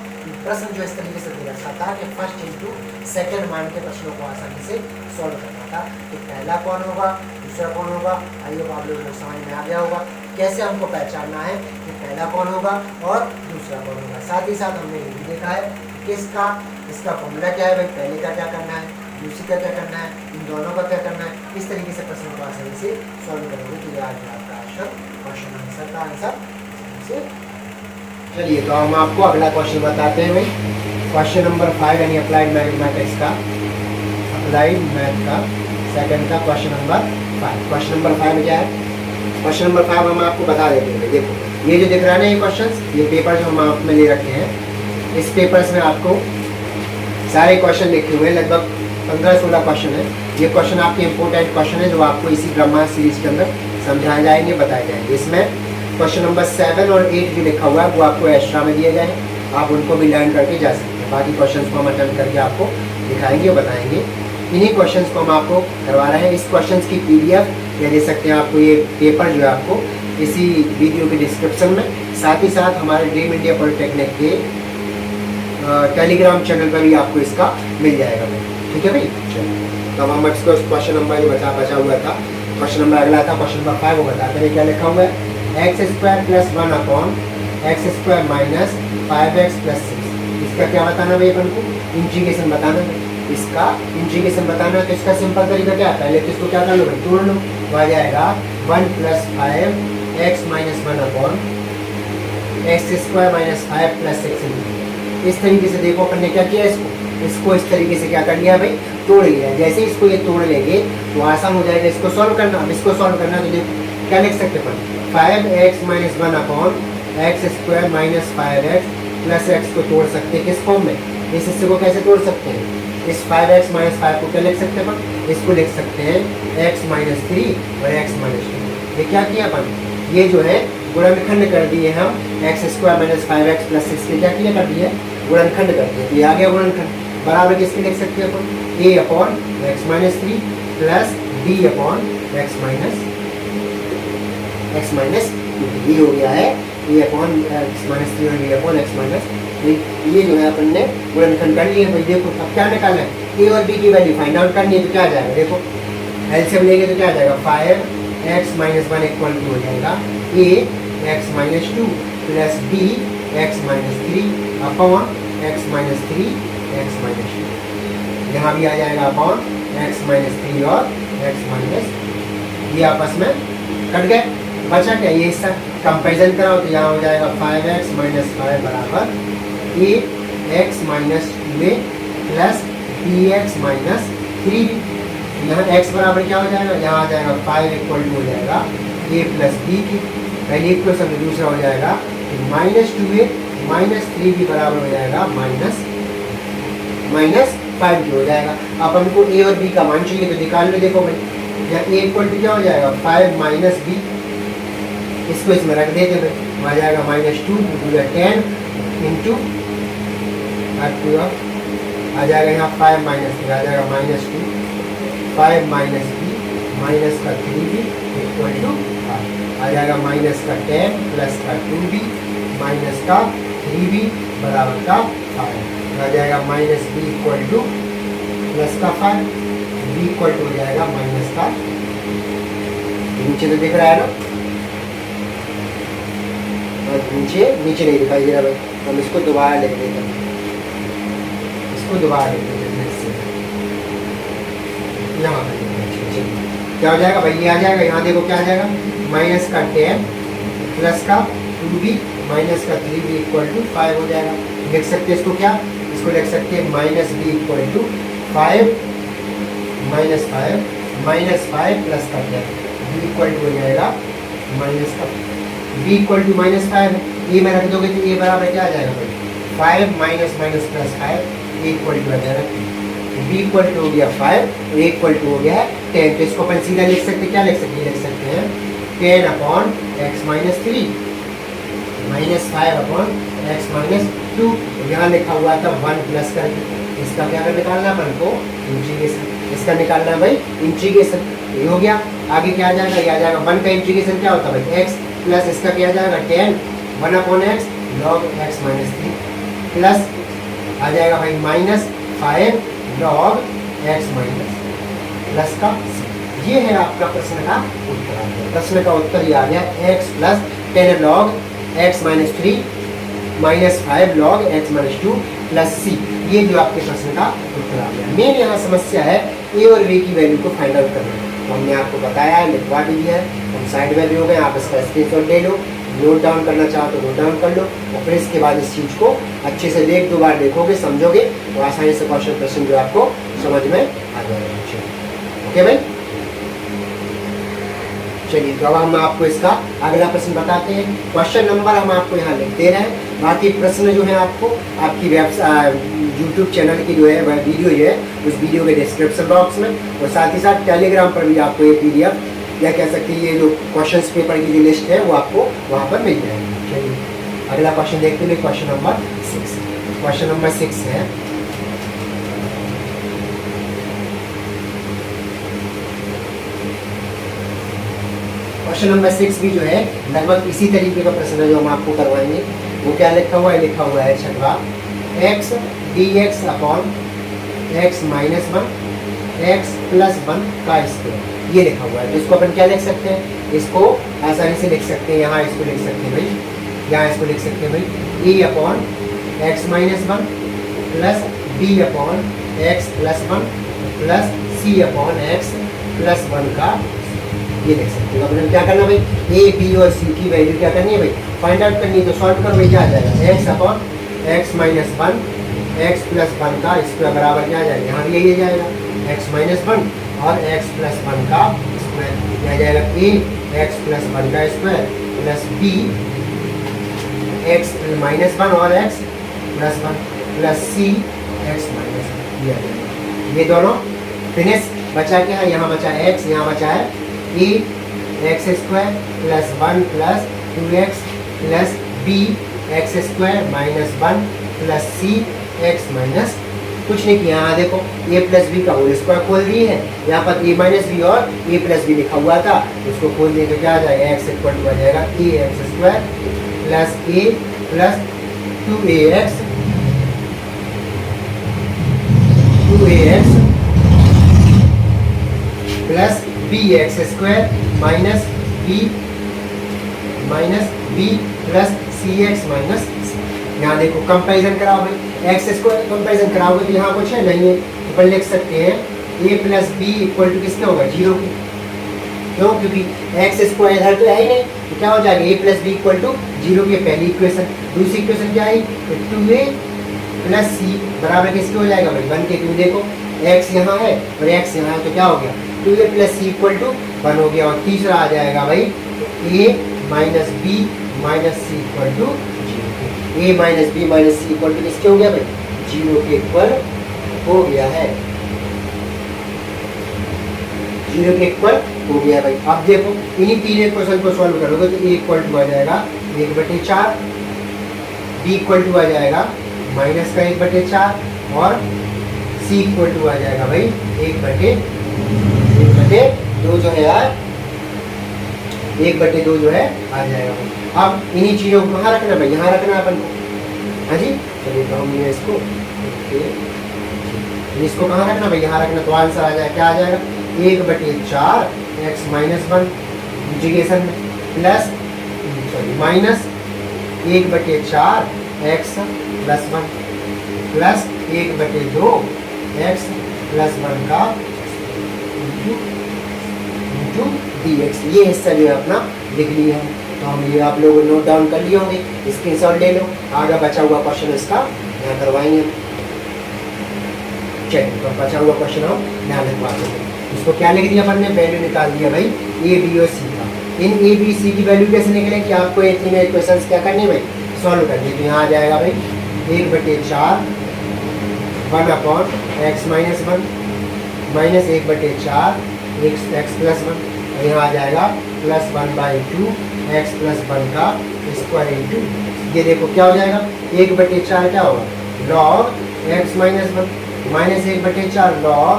Speaker 2: प्रश्न जो इस तरीके से दे रखा था कि फर्स्ट इंटू सेकेंड मान के प्रश्नों को आसानी से सॉल्व करना था, कि पहला कौन होगा दूसरा कौन होगा, आइए आप लोगों को समझ में आ गया होगा कैसे हमको पहचानना है कि पहला कौन होगा और दूसरा कौन होगा। साथ ही साथ हमने ये भी देखा है किसका इसका फॉर्मूला क्या है भाई, पहले का क्या करना है दूसरी का क्या करना है, इन दोनों का क्या करना है, इस तरीके से प्रश्नों को आसानी से सॉल्व करेंगे। तो ये आज आपका क्वेश्चन आंसर का आंसर से। चलिए तो हम आपको अगला क्वेश्चन बताते हैं भाई, क्वेश्चन नंबर 5 यानी अप्लाइड मैथमेटिक्स का, अप्लाइड मैथ का सेकंड का क्वेश्चन नंबर 5। क्वेश्चन नंबर 5 क्या है, क्वेश्चन नंबर 5 हम आपको बता देते हैं। देखो ये जो दिख रहा है ना ये क्वेश्चन, ये पेपर जो हम आप में ले रखे हैं, इस पेपर्स में आपको सारे क्वेश्चन लिखे हुए हैं, लगभग 15-16 क्वेश्चन है। ये क्वेश्चन आपके इंपॉर्टेंट क्वेश्चन है जो आपको इसी ब्रह्मा सीरीज के अंदर समझाए जाएंगे, बताए जाएंगे। इसमें क्वेश्चन नंबर 7 और 8 जो लिखा हुआ है वो आपको एक्स्ट्रा में दिए गए हैं, आप उनको भी लर्न करके जा सकते हैं। बाकी क्वेश्चन को हम अटेम्प्ट करके आपको दिखाएंगे और बताएंगे। इन्हीं क्वेश्चन को हम आपको करवा रहे हैं। इस क्वेश्चन की PDF या दे सकते हैं आपको, ये पेपर जो है आपको इसी वीडियो के डिस्क्रिप्शन में, साथ ही साथ हमारे ड्रीम इंडिया पॉलिटेक्निक के टेलीग्राम चैनल पर भी आपको इसका मिल जाएगा भाई। ठीक है भाई, चलो तो हम इसको क्वेश्चन नंबर जो बचा हुआ था, क्वेश्चन नंबर अगला था क्वेश्चन नंबर 5, वो बताते हैं क्या लिखा हुआ है। x² + 1 upon x² minus 5x + 6। इसका क्या बताना भाई अपन को, इंटीग्रेशन बताना है। इसका इंटीग्रेशन बताना है तो इसका सिंपल तरीका क्या है, पहले तो इसको क्या कर लो भाई, तोड़ लो। तो आ जाएगा 1 + 5x - 1 अपॉन x² - 5 + 6। इस तरीके से देखो अपन ने क्या किया, इसको इस तरीके से क्या कर लिया भाई, तोड़ लिया। जैसे ही इसको ये तोड़ लेंगे तो आसान हो जाएगा इसको सॉल्व करना। अब इसको सॉल्व करना तो देखो क्या लिख सकते अपन, 5x - 1 upon x² - 5x + x को तोड़ सकते हैं किस फॉर्म में, इस हिस्से को कैसे तोड़ सकते हैं, इस 5x - 5 को क्या लिख सकते हैं अपन, इसको लिख सकते हैं x - 3 और x - 2। ये क्या किया अपन, ये जो है गुणनखंड कर दिए हम, x² - 5x + 6 के क्या किया कर दिए, गुणनखंड कर दिए। तो ये आ गया गुणनखंड, बराबर किसके लिख सकते हैं अपन, a upon x - 3 plus b upon x - 2। ये हो गया है a अपॉन x - 3 और b अपॉन x - 3। ये जो है अपन ने गुणनखंड कर लिए भाई। देखो अब क्या निकालना है, a और b की वैल्यू फाइंड आउट करनी है। तो क्या आ जाएगा, देखो एलसीएम लेंगे तो क्या आ जाएगा, 5x - 1 इक्वल टू हो जाएगा a x - 2 plus b x - 3 upon x - 3 x - 2। यहाँ भी आ जाएगा अपॉन x - 3 और x - ये आपस में कट गए, बचा क्या, ये इसका कंपेरिजन कराओ तो यहाँ हो जाएगा 5x - 5 बराबर ax - 2a plus bx - 3b। यहाँ x बराबर क्या हो जाएगा, यहाँ आ जाएगा 5 इक्वल टू हो जाएगा a प्लस b की पहली इक्वेशन में, दूसरा हो जाएगा -2a - 3b बराबर हो जाएगा -5 की हो जाएगा। अपन को a और b का मान चाहिए तो निकाल लो। देखो भाई यहाँ a इक्वल टू क्या हो जाएगा, 5 - b, इसको इसमें रख देते भाई, आ जाएगा -2 × 10 इंटू आ जाएगा यहाँ 5 - 3 आ जाएगा -2 5 - b माइनस का 3b इक्वल टू आ जाएगा -10 प्लस का 2b माइनस का 3b बराबर का 5 आ जाएगा -b इक्वल टू प्लस का 5 b इक्वल टू हो जाएगा माइनस का, नीचे तो दिख रहा है ना, नीचे नहीं दिखाई दे रहा भाई, हम इसको दोबारा लिख देते हैं, इसको दोबारा लिख देते हैं, यहाँ क्या हो जाएगा भाई, ये आ जाएगा यहाँ देखो क्या आ जाएगा, माइनस का 10 प्लस का 2b माइनस का 3b इक्वल टू 5 हो जाएगा। लिख सकते हैं इसको क्या, इसको लिख सकते हैं -b इक्वल टू 5 -5 प्लस का 10 b इक्वल टू हो जाएगा माइनस का, b इक्वल टू -5 ए में रख दोगे तो ए बराबर क्या आ जाएगा भाई 5 माइनस प्लस 5 इक्वल टू आ जाएगा, b इक्वल टू हो गया 5 और इक्वल टू हो गया है 10। तो इसको अपन सीधा लिख सकते हैं, क्या लिख सकते हैं 10 अपॉन x - 3 -5 अपॉन x - 2। यहाँ लिखा हुआ था 1 प्लस करके, इसका क्या कर निकालना है अपन को, इंटीग्रेशन, इसका निकालना है भाई इंटीग्रेशन। ये हो गया, आगे क्या आ जाएगा, ये आ जाएगा 1 का इंटीग्रेशन क्या होता है भाई x प्लस इसका क्या आ जाएगा 10 1 upon x log x - 3 plus आ जाएगा भाई -5 log x प्लस का। ये है आपका प्रश्न का उत्तर। प्रश्न का उत्तर ये आ गया x plus 10 log x - 3 -5 log x - 2 plus c। ये जो आपके प्रश्न का उत्तर आ गया। मेन यहाँ समस्या है a और b की वैल्यू को फाइंड आउट करना। तो हमने आपको बताया है, लिखवा भी दिया है, हम साइड में भी हो गए, आप इसका स्क्रीनशॉट ले लो, नोट डाउन करना चाहो तो नोट डाउन कर लो और फिर इसके बाद इस चीज़ को अच्छे से एक दो बार देखोगे, समझोगे तो आसानी से प्रश्न जो आपको समझ में आ जाएगा। ओके भाई, चलिए तो अब हम आपको इसका अगला प्रश्न बताते हैं। क्वेश्चन नंबर हम आपको यहाँ लिख दे रहे हैं, बाकी प्रश्न जो है आपको आपकी यूट्यूब चैनल की जो है वह वीडियो जो है उस वीडियो के डिस्क्रिप्शन बॉक्स में और साथ ही साथ टेलीग्राम पर भी आपको ये PDF या कह सकते हैं ये जो क्वेश्चन पेपर की जो लिस्ट है वो आपको वहाँ पर मिल जाएगी। चलिए अगला क्वेश्चन देखते हैं, क्वेश्चन नंबर 6। क्वेश्चन नंबर 6 है, क्वेश्चन नंबर 6 भी जो है लगभग इसी तरीके का प्रश्न है जो हम आपको करवाएंगे। वो क्या लिखा हुआ है? लिखा हुआ है छठवा, x dx upon x minus 1 x plus 1 का स्क्वायर, ये लिखा हुआ है। तो इसको अपन क्या लिख सकते हैं? इसको आसानी से लिख सकते हैं, यहाँ इसको लिख सकते हैं भाई, यहाँ इसको लिख सकते हैं भाई e upon x minus 1 plus b upon x plus 1 plus c upon x plus 1 का, ये लिख सकते हो। अपन क्या करना भाई, ए बी और सी की वैल्यू क्या करनी है भाई, फाइंड आउट करनी है। तो सॉल्व करो भाई, क्या आ जाएगा? X upon x minus 1 x plus 1 का स्क्वायर बराबर क्या आ जाएगा? यहाँ भी यही आ जाएगा, एक्स माइनस 1 और एक्स प्लस 1 का स्क्वायर, यह आ जाएगा ए एक्स प्लस 1 का square plus B X minus 1 और एक्स प्लस 1 प्लस सी एक्स माइनस 1, ये आ जाएगा। ये दोनों फिनिश। बचा क्या है? यहाँ बचा एक्स, यहाँ बचा है a x square plus 1 plus 2x plus B x square minus 1 plus C x minus, कुछ नहीं किया। यहाँ देखो ए प्लस बी का होल स्क्वायर खोल दिए है, यहाँ पर ए माइनस बी और ए प्लस बी लिखा हुआ था, उसको खोल दिए तो क्या आ जाएगा? एक्स इक्वल टू आ जाएगा a x square plus a plus 2ax plus B x square minus b plus C x minus. यहाँ देखो कंपैरिजन कराओ भाई, एक्स स्क्वायर कंपैरिजन कराओगे तो यहाँ कुछ है नहीं है, तो अपन लिख सकते हैं ए प्लस बी इक्वल टू किसके होगा? 0 के। क्यों? क्योंकि एक्स स्क्वायर इधर तो है ही नहीं, तो क्या हो जाएगा? ए प्लस बी इक्वल टू 0 की पहली इक्वेशन। दूसरी इक्वेशन क्या आई? 2a प्लस सी बराबर किसके हो जाएगा भाई? 1 के। क्यों? देखो एक्स यहाँ है और एक्स यहाँ है, तो क्या हो गया? 2a plus C equal to 1 हो गया। और तीसरा आ जाएगा भाई a minus B minus C equal to 0। a minus B minus C equal to किसके हो गया भाई? 0 के इक्वल हो गया है, 0 के इक्वल हो गया भाई। अब देखो इन्हीं तीन इक्वेशन को सॉल्व करोगे तो a इक्वल टू आ जाएगा 1/4, b इक्वल टू आ जाएगा माइनस का 1/4 और c इक्वल टू आ जाएगा भाई 1/2 जो है यार, 1/2 जो है आ जाएगा भाई। अब इन्हीं चीज़ों को कहाँ रखना भाई? यहाँ रखना अपन को। हाँ जी, चलिए तो हम इसको इसको कहाँ रखना भाई? यहाँ रखना। तो आंसर आ जाएगा, क्या आ जाएगा? 1/4 एक्स माइनस 1 इंटीग्रेशन में plus minus 1/4 x plus 1 plus 1/2 x plus 1 का इंटू dx। ये हिस्सा जो है अपना लिख लिया है, तो हम ये आप लोग नोट डाउन कर लिए होंगे, स्क्रीनशॉट ले लो। आगे बचा हुआ क्वेश्चन इसका यहाँ करवाएंगे। चलिए तो बचा हुआ क्वेश्चन हम यहाँ लिखवाते हैं। इसको क्या लिख दिया अपन ने? वैल्यू निकाल दिया भाई ए बी और सी का। इन ए बी सी की वैल्यू कैसे निकले कि आपको ये तीनों इक्वेशंस क्या करनी है भाई? सॉल्व करनी है। तो यहाँ आ जाएगा भाई 1/4 1 upon x minus 1 minus 1/4 x plus 1, और यहाँ आ जाएगा प्लस 1/2 एक्स प्लस 1 का स्क्वायर इंटू, ये देखो क्या हो जाएगा? 1/4 क्या होगा? Log x minus 1 minus 1/4 log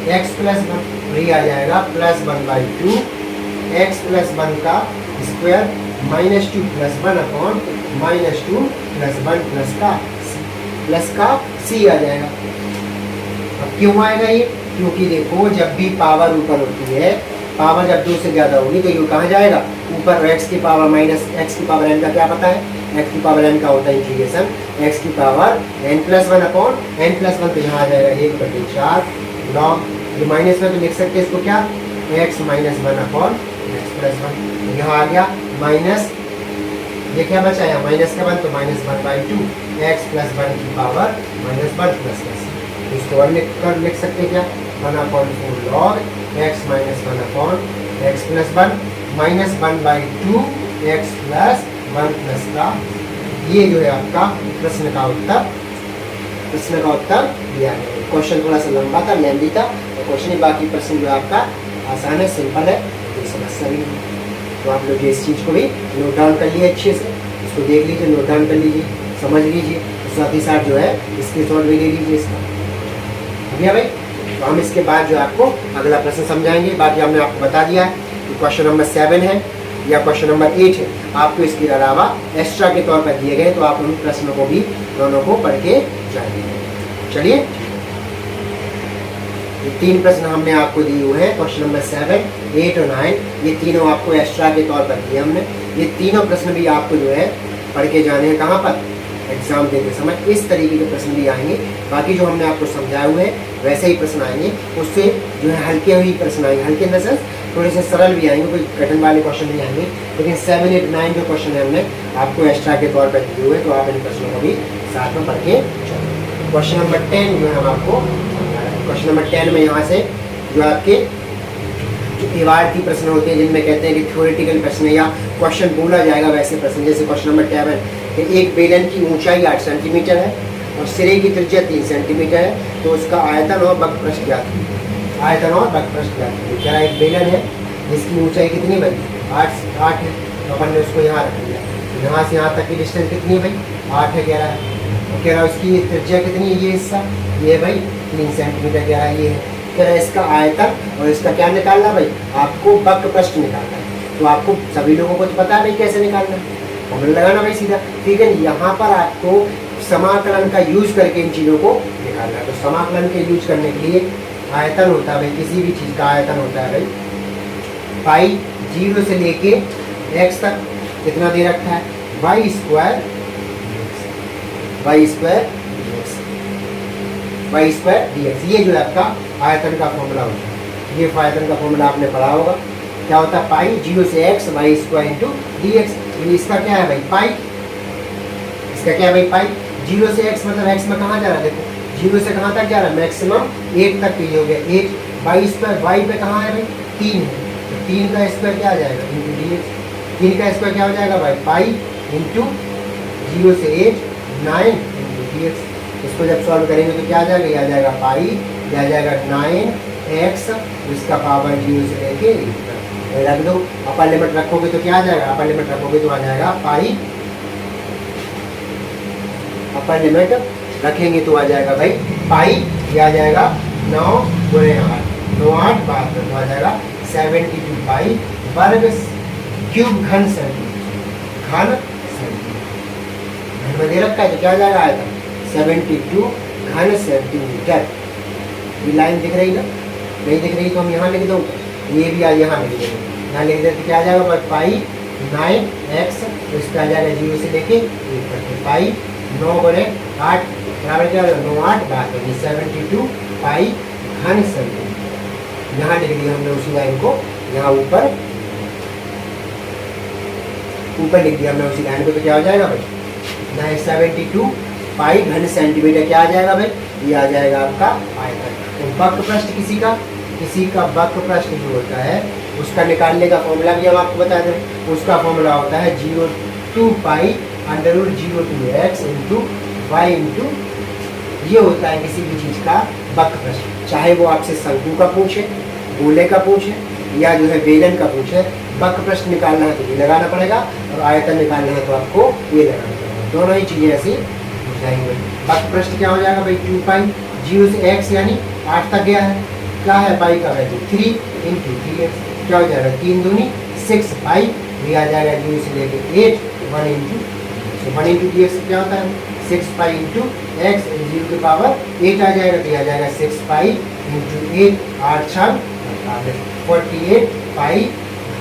Speaker 2: x plus 1, और ये आ जाएगा प्लस 1/2 एक्स प्लस 1 का square minus 2 plus 1 upon minus 2 plus 1 plus का सी आ जाएगा। अब क्यों आएगा ये? क्योंकि देखो जब भी पावर ऊपर होती है, पावर जब 2 से ज़्यादा होगी तो ये कहाँ जाएगा? ऊपर। एक्स की पावर माइनस एक्स की पावर n का क्या पता है? एक्स की पावर n का होता है इंटीग्रेशन एक्स की पावर n+1 अपॉन n+1, तो यहाँ आ जाएगा 1/4 लॉग, ये माइनस में तो लिख सकते हैं इसको क्या? x minus 1 upon x plus 1, यहाँ आ गया माइनस, ये क्या बचा है? माइनस का 1 तो माइनस 1/2 एक्स प्लस 1 की पावर माइनस 1 प्लस इसको और लिख सकते हैं क्या? 1/4 log x minus 1 upon x plus 1 -1/2 x + 1 + का, ये जो है आपका प्रश्न का उत्तर दिया गया। क्वेश्चन थोड़ा सा लंबा था, लेंदी था, और क्वेश्चन बाकी प्रश्न जो आपका आसान है, सिंपल है, कोई समस्या भी नहीं। तो आप लोग इस चीज़ को भी नोट डाउन कर लिए अच्छे से, इसको देख लीजिए, नोट डाउन कर लीजिए, समझ लीजिए, साथ ही साथ जो है स्क्रीनशॉट भी ले लीजिए इसका। भैया भाई, तो हम इसके बाद जो आपको अगला प्रश्न समझाएंगे। बाकी हमने आपको बता दिया है कि क्वेश्चन नंबर 7 है या क्वेश्चन नंबर 8 है, आपको इसके अलावा एक्स्ट्रा के तौर पर दिए गए, तो आप उन प्रश्नों को भी दोनों को पढ़ के जाएंगे। चलिए, ये 3 प्रश्न हमने आपको दिए हुए हैं, क्वेश्चन नंबर 7, 8 और 9, ये तीनों आपको एक्स्ट्रा के तौर पर दिए हमने। ये तीनों प्रश्न भी आपको जो है पढ़ के जाने हैं, कहाँ पर, एग्जाम देते समय इस तरीके के प्रश्न भी आएंगे। बाकी जो हमने आपको समझाए हुए हैं वैसे ही प्रश्न आएंगे, उससे जो है हल्के हुई प्रश्न आएंगे, हल्के नजर थोड़े से सरल भी आएंगे, कोई कठिन वाले क्वेश्चन नहीं आएंगे। लेकिन 7, 8, 9 जो क्वेश्चन है हमने आपको एक्स्ट्रा के तौर पर दिए हुए, तो आप इन प्रश्नों को भी साथ में पढ़ के चलेंगे। क्वेश्चन नंबर 10 जो है हम आपको, क्वेश्चन नंबर 10 में यहाँ से जो आपके इबारती प्रश्न होते हैं, जिनमें कहते हैं कि थ्योरेटिकल प्रश्न या क्वेश्चन बोला जाएगा वैसे प्रश्न, जैसे क्वेश्चन नंबर 7 कि एक बेलन की ऊंचाई 8 सेंटीमीटर है और सिरे की त्रिज्या 3 सेंटीमीटर है, तो उसका आयतन और बकपृष्ठ ज्ञात कीजिए। आयतन और बकपृष्ठ ज्ञात कीजिए। क्या एक बेलन है जिसकी ऊंचाई कितनी बनी, 8 है, तो अपन ने उसको यहाँ रख दिया, यहाँ से यहाँ तक की डिस्टेंस कितनी है भाई, 8 है, कह रहा है। तो कह रहा है उसकी त्रिज्या कितनी है, ये हिस्सा, ये भाई 3 सेंटीमीटर, कह रहा है ये है। कह रहा है इसका आयतन और इसका क्या निकालना भाई, आपको बकपृष्ठ निकालना है। तो आपको सभी लोगों को तो पता है भाई कैसे निकालना है, फॉर्मूला लगाना भाई सीधा, ठीक है। यहाँ पर आपको समाकलन का यूज करके इन चीज़ों को निकालना है। तो समाकलन के यूज करने के लिए आयतन होता है भाई, किसी भी चीज़ का आयतन होता है भाई, पाई 0 से लेके x तक कितना दे रखा है, y स्क्वायर dx। ये जो है आपका आयतन का फॉर्मूला होता है। ये आयतन का फॉर्मूला आपने पढ़ा होगा, क्या होता है, पाई 0 से x y square into dx। इसका क्या है भाई, पाई, इसका क्या है भाई, पाई 0 से x, मतलब x में कहाँ जा रहा है, देखो 0 से कहाँ तक जा रहा है, मैक्सिमम 8 तक, ये हो गया 8, y स्क्वायर, y पे कहाँ है भाई, 3 है, तो 3 का स्क्वायर क्या आ जाएगा, इंटू dx। 3 का स्क्वायर क्या हो जाएगा भाई, पाई इंटू 0 से 8 9 इंटू dx। इसको जब सॉल्व करेंगे तो क्या आ जाएगा, ये आ जाएगा पाई, ये आ जाएगा 9x, इसका पावर 0 से लेके 8 तक रख दो। अपर लिमिट रखोगे तो क्या आ जाएगा, अपर लिमिट रखोगे तो आ जाएगा पाई, अपर लिमिट रखेंगे तो आ जाएगा भाई पाई, ये आ जाएगा 9 × 8, 9 8 72, तो आ जाएगा 72 पाई वर्ग क्यूब घन सेंटीमीटर, घन सेंटीमीटर में दे रखा है, तो क्या आ जाएगा आयतन 72 घन सेंटीमीटर। ये लाइन दिख रही ना, नहीं दिख रही तो हम यहाँ लिख दो, ये भी आज यहाँ लिख देंगे, यहाँ लिख देते क्या आ जाएगा पाई 9x, तो इसका आ जाएगा 0 से लेके 1 तक, पाई 9 × 8 बराबर क्या होगा, 9 8 72, 72 पाई घन सेंटीमीटर। यहाँ लिख दिया हमने उसी लाइन को, यहाँ ऊपर लिख दिया हमने उसी लाइन को, तो क्या हो जाएगा भाई 72 पाई घन सेंटीमीटर, क्या आ जाएगा भाई, ये आ जाएगा आपका आयतन। तो बकपृष्ठ किसी का बकपृष्ठ जो होता है उसका निकालने का फॉर्मूला भी हम आपको बता दें। उसका फॉर्मूला होता है 0 पाई √02x इंटू y इंटू, ये होता है किसी भी चीज़ का बकपृष्ठ, चाहे वो आपसे शंकु का पूछे, गोले का पूछे, या जो है बेलन का पूछे। बकपृष्ठ निकालना है तो ये लगाना पड़ेगा, और आयतन निकालना है तो आपको ये लगाना पड़ेगा। दोनों ही चीज़ें ऐसी हो जाएंगी। बकपृष्ठ क्या हो जाएगा भाई, 2 पाई 0 से x यानी 8 तक गया है, क्या है पाई का वैल्यू 3 इंटू 3x, क्या हो जाएगा 3 दूनी 6 पाई, ये आ जाएगा 0 से लेके 8 1 इंटू, तो 1 इंटू dx क्या होता है 6 पाई इंटू x, 0 की पावर 8 आ जाएगा, तो ये आ जाएगा 6 पाई इंटू 8 8 6 48 पाई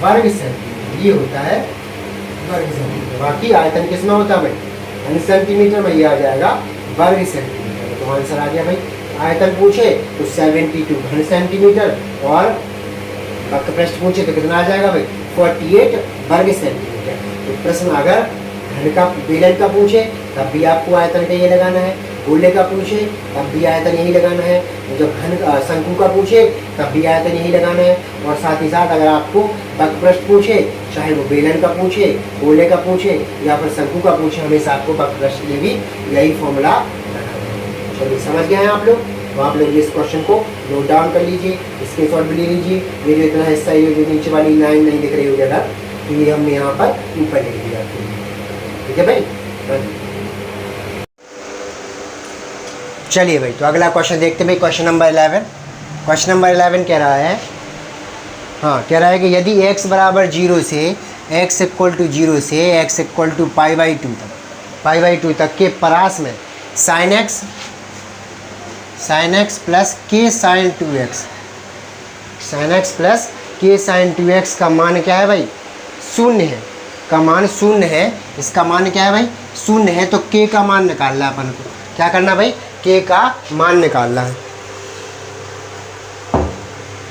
Speaker 2: वर्ग सेंटीमीटर। ये होता है वर्ग सेंटीमीटर। बाकी आयतन किसमें होता है भाई, घन सेंटीमीटर में, ये आ जाएगा वर्ग सेंटीमीटर। तो आंसर आ गया भाई, आयतन पूछे तो 72 घन सेंटीमीटर, और बकपृष्ठ पूछे तो कितना आ जाएगा भाई 48 वर्ग सेंटीमीटर। तो प्रश्न अगर घन का बेलन का पूछे तब भी आपको आयतन का ये लगाना है, गोले का पूछे तब भी आयतन यही लगाना है, जब घन शंकु का पूछे तब भी आयतन यही लगाना है, और साथ ही साथ अगर आपको वक्रपृष्ठ पूछे, चाहे वो बेलन का पूछे, गोले का पूछे या फिर शंकु का पूछे, हमेशा आपको वक्रपृष्ठ के लिए भी यही फॉर्मूला लगाना है। चलिए समझ गए हैं आप लोग? तो आप लोग इस क्वेश्चन को नोट डाउन कर लीजिए, इसके शॉर्ट भी ले लीजिए। ये जो इतना हिस्सा ये जो नीचे वाली लाइन नहीं दिख रही होगी अगर, तो ये हमने यहाँ पर ऊपर लिख दिया। ठीक है भाई? चलिए भाई, तो अगला क्वेश्चन देखते हैं भाई, क्वेश्चन नंबर 11। क्वेश्चन नंबर 11 कह रहा है, हाँ कह रहा है कि यदि x बराबर 0 से x इक्वल टू 0 से x इक्वल टू π/2 तक के परास में sin x plus k sin 2x का मान क्या है भाई? शून्य है, का मान शून्य है। इसका मान क्या है भाई? शून्य है। तो k का मान निकालना है अपन को। क्या करना भाई? k का मान निकालना है।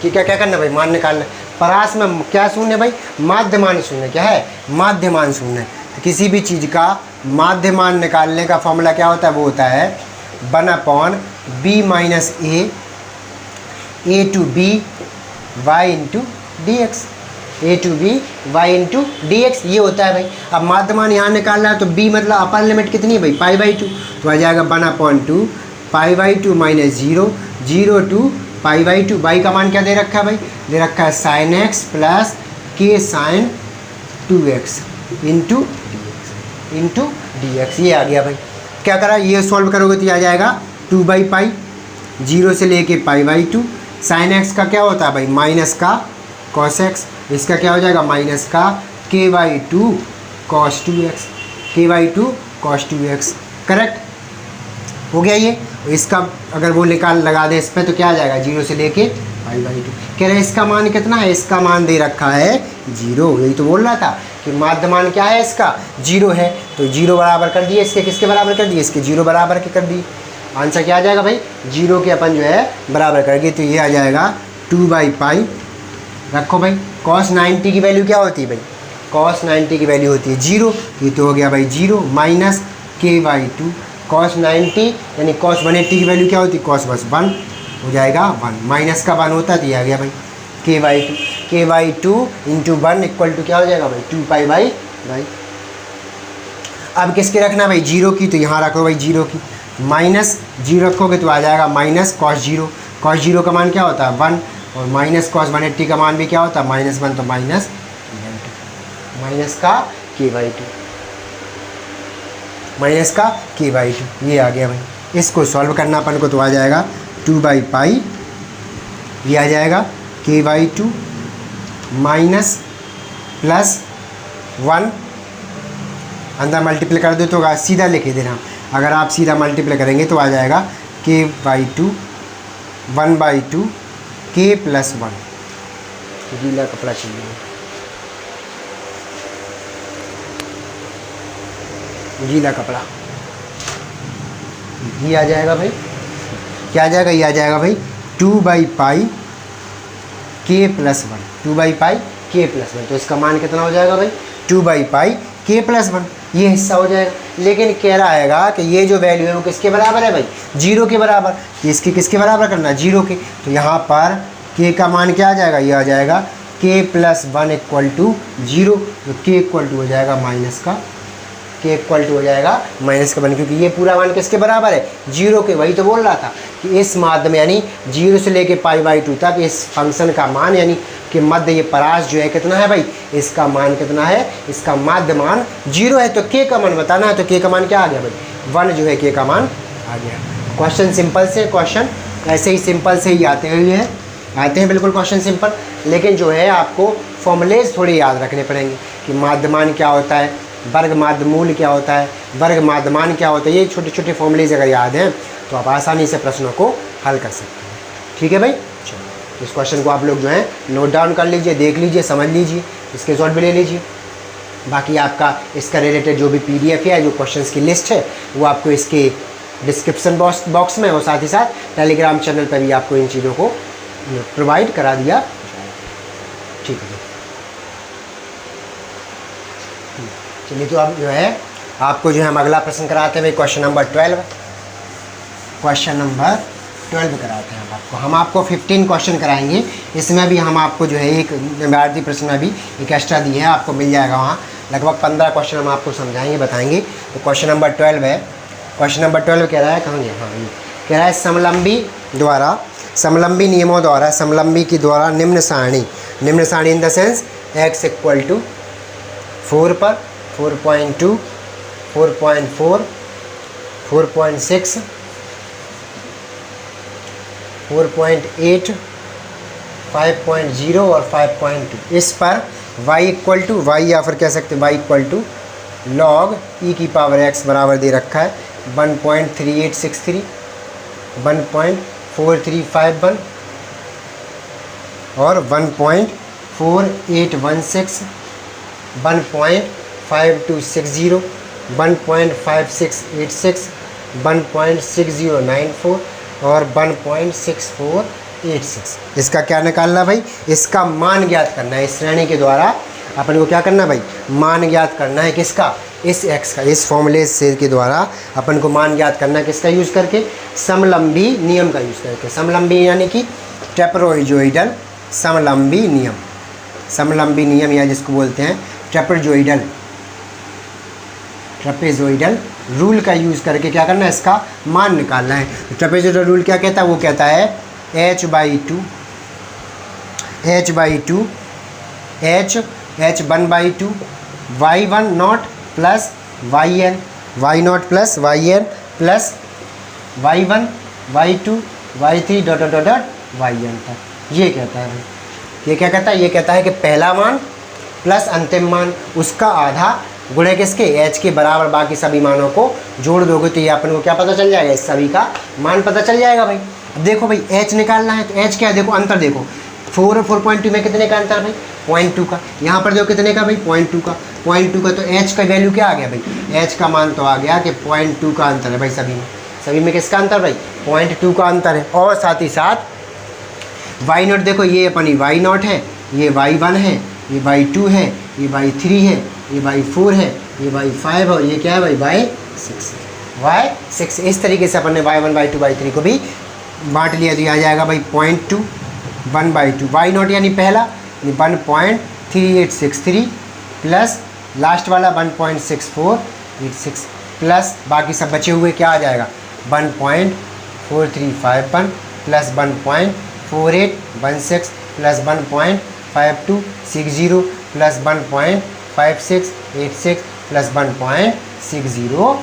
Speaker 2: क्या करना भाई? मान निकालना है। परास में क्या शून्य भाई? माध्यमान शून्य। क्या है? माध्यमान शून्य। तो किसी भी चीज़ का माध्यमान निकालने का फॉर्मूला क्या होता है? वो होता है 1/b minus a to b y into dx। a to b y into dx ये होता है भाई। अब माध्यमान यहाँ निकालना है तो b मतलब अपर लिमिट कितनी है भाई? π/2। तो आ जाएगा 1/2 π/2 माइनस 0 टू π/2। y का मान क्या दे रखा है भाई? दे रखा है sin x plus k sin 2x into dx। ये आ गया भाई। क्या करा? ये सॉल्व करोगे तो ये आ जाएगा 2/π 0 से लेके π/2। sin x का क्या होता है भाई? माइनस का cos x। इसका क्या हो जाएगा? माइनस का k/2 cos 2x। करेक्ट हो गया ये। इसका अगर वो लगा दें इस पर तो क्या आ जाएगा? 0 से लेके π/2। कह रहे हैं इसका मान कितना है? इसका मान दे रखा है 0। यही तो बोल रहा था कि माध्यमान क्या है इसका? 0 है। तो 0 बराबर कर दिए इसके। किसके बराबर कर दिए? इसके 0 बराबर के कर दिए। आंसर क्या आ जाएगा भाई? 0 के अपन जो है बराबर कर दिए। तो ये आ जाएगा 2/π। रखो भाई। cos 90 की वैल्यू क्या होती है भाई? cos 90 की वैल्यू होती है 0। ये तो हो गया भाई 0 माइनस k/2 cos 90 यानी cos 180 की वैल्यू क्या होती है? cos बस 1 हो जाएगा 1। माइनस का 1 होता है तो ये आ गया भाई k/2 इंटू 1 इक्वल टू क्या हो जाएगा भाई? 2π/। अब किसके रखना भाई? 0 की। तो यहाँ रखो भाई 0 की। माइनस 0 रखोगे तो आ जाएगा माइनस cos 0। cos 0 का मान क्या होता है? 1। और माइनस cos 180 का मान भी क्या होता है? -1। तो माइनस का k/2 ये आ गया भाई। इसको सॉल्व करना अपन को तो आ जाएगा 2/π। ये आ जाएगा k/2 माइनस प्लस 1 अंदर मल्टीप्लाई कर दो तो सीधा लिख देना। अगर आप सीधा मल्टीप्लाई करेंगे तो आ जाएगा k/2 1/2 k + 1। गीला कपड़ा चाहिए, गीला कपड़ा। ये आ जाएगा भाई। क्या आ जाएगा? ये आ जाएगा भाई 2/π k + 1। 2/π k + 1। तो इसका मान कितना हो जाएगा भाई? 2/π k + 1। ये हिस्सा हो जाएगा। लेकिन कह रहा है कि ये जो वैल्यू है वो किसके बराबर है भाई? 0 के बराबर। इसके किसके बराबर करना है? 0 के। तो यहाँ पर k का मान क्या आ जाएगा? ये आ जाएगा k + 1 = 0। तो k इक्वल टू हो जाएगा -1, क्योंकि ये पूरा मान किसके बराबर है? 0 के। वही तो बोल रहा था कि इस माध्यम यानी 0 से लेके π/2 तक इस फंक्शन का मान यानी कि मध्य ये परास जो है कितना है भाई? इसका मान कितना है? इसका माध्य मान 0 है। तो k का मान बताना है। तो k का मान क्या आ गया भाई? 1 जो है k का मान आ गया। क्वेश्चन सिंपल से, क्वेश्चन ऐसे ही सिंपल से ही आते हैं बिल्कुल क्वेश्चन सिंपल। लेकिन जो है आपको फॉर्मूलेज थोड़े याद रखने पड़ेंगे कि माध्यमान क्या होता है, वर्ग माध्यमूल क्या होता है, वर्ग माध्यमान क्या होता है। ये छोटे छोटे फॉर्मूलेज अगर याद हैं तो आप आसानी से प्रश्नों को हल कर सकते हैं। ठीक है भाई? चलो इस क्वेश्चन को आप लोग जो है नोट डाउन कर लीजिए, देख लीजिए, समझ लीजिए, इसके शॉर्ट भी ले लीजिए। बाकी आपका इसका रिलेटेड जो भी PDF है, जो क्वेश्चंस की लिस्ट है, वो आपको इसके डिस्क्रिप्शन बॉक्स में और साथ ही साथ टेलीग्राम चैनल पर भी आपको इन चीज़ों को प्रोवाइड करा दिया। ठीक है। चलिए तो अब जो है आपको जो है हम अगला प्रश्न कराते हैं भाई, क्वेश्चन नंबर 12। क्वेश्चन नंबर 12 कराते हैं हम आपको 15 क्वेश्चन कराएंगे। इसमें भी हम आपको जो है एक भारतीय प्रश्न में भी एक एक्स्ट्रा दी है, आपको मिल जाएगा वहाँ। लगभग 15 क्वेश्चन हम आपको समझाएंगे, बताएंगे। तो क्वेश्चन नंबर 12 है। क्वेश्चन नंबर 12 कह रहा है, कहाँ गया, हाँ ये कह रहा है समलंबी नियमों द्वारा समलंबी के द्वारा निम्न सारणी in the sense x equal to 4 पर 4.2 4.4 4.6 4.8 5.0 और 5.2 इस पर y इक्वल टू y या फिर कह सकते y equal to log e की पावर x बराबर दे रखा है 1.3863 1.4351 और 1.4816 1.5260 1.5686 1.6094 और 1.6486। इसका क्या निकालना भाई, इसका मान ज्ञात करना है। इस श्रेणी के द्वारा अपन को क्या करना भाई, मान ज्ञात करना है। किसका, इस x का, इस फॉर्मूले से के द्वारा अपन को मान ज्ञात करना है। किसका यूज़ करके, समलंबी नियम का यूज़ करके। समलंबी यानी कि ट्रेपेजोइडल समलंबी नियम या जिसको बोलते हैं ट्रेपेजोइडल रूल का यूज़ करके क्या करना है, इसका मान निकालना है। तो ट्रेपेजोइडल रूल क्या कहता है, वो कहता है h/2 h 1/2 y1 not plus yn y0 plus yn plus y1 y2 y3 dot dot dot yn तक। ये कहता है भाई, ये क्या कहता है, ये कहता है कि पहला मान प्लस अंतिम मान उसका आधा गुणे किसके, h के बराबर बाकी सभी मानों को जोड़ दोगे तो ये अपन को क्या पता चल जाएगा, इस सभी का मान पता चल जाएगा भाई। अब देखो भाई h निकालना है तो h क्या है, देखो अंतर देखो 4 और 4.2 में कितने का अंतर भाई, 0.2 का। यहाँ पर देखो कितने का भाई, 0.2 का तो h का वैल्यू क्या आ गया भाई, h का मान तो आ गया कि 0.2 का अंतर है भाई। सभी में किसका अंतर भाई, 0.2 का अंतर है। और साथ ही साथ y0 देखो, ये अपनी y0 है, ये y1 है, ये y2 है, ये y3 है, ये y4 है, ये y5 है और ये क्या है भाई, y6। इस तरीके से अपन ने y1 y2 y3 को भी बांट लिया तो आ जाएगा भाई 0.2 1/2 y0 यानी पहला 1.3863 प्लस लास्ट वाला 1.6486 प्लस बाकी सब बचे हुए क्या आ जाएगा 1.4351 प्लस 1.4816 प्लस 1.5260 प्लस 1.5686 प्लस 1.609।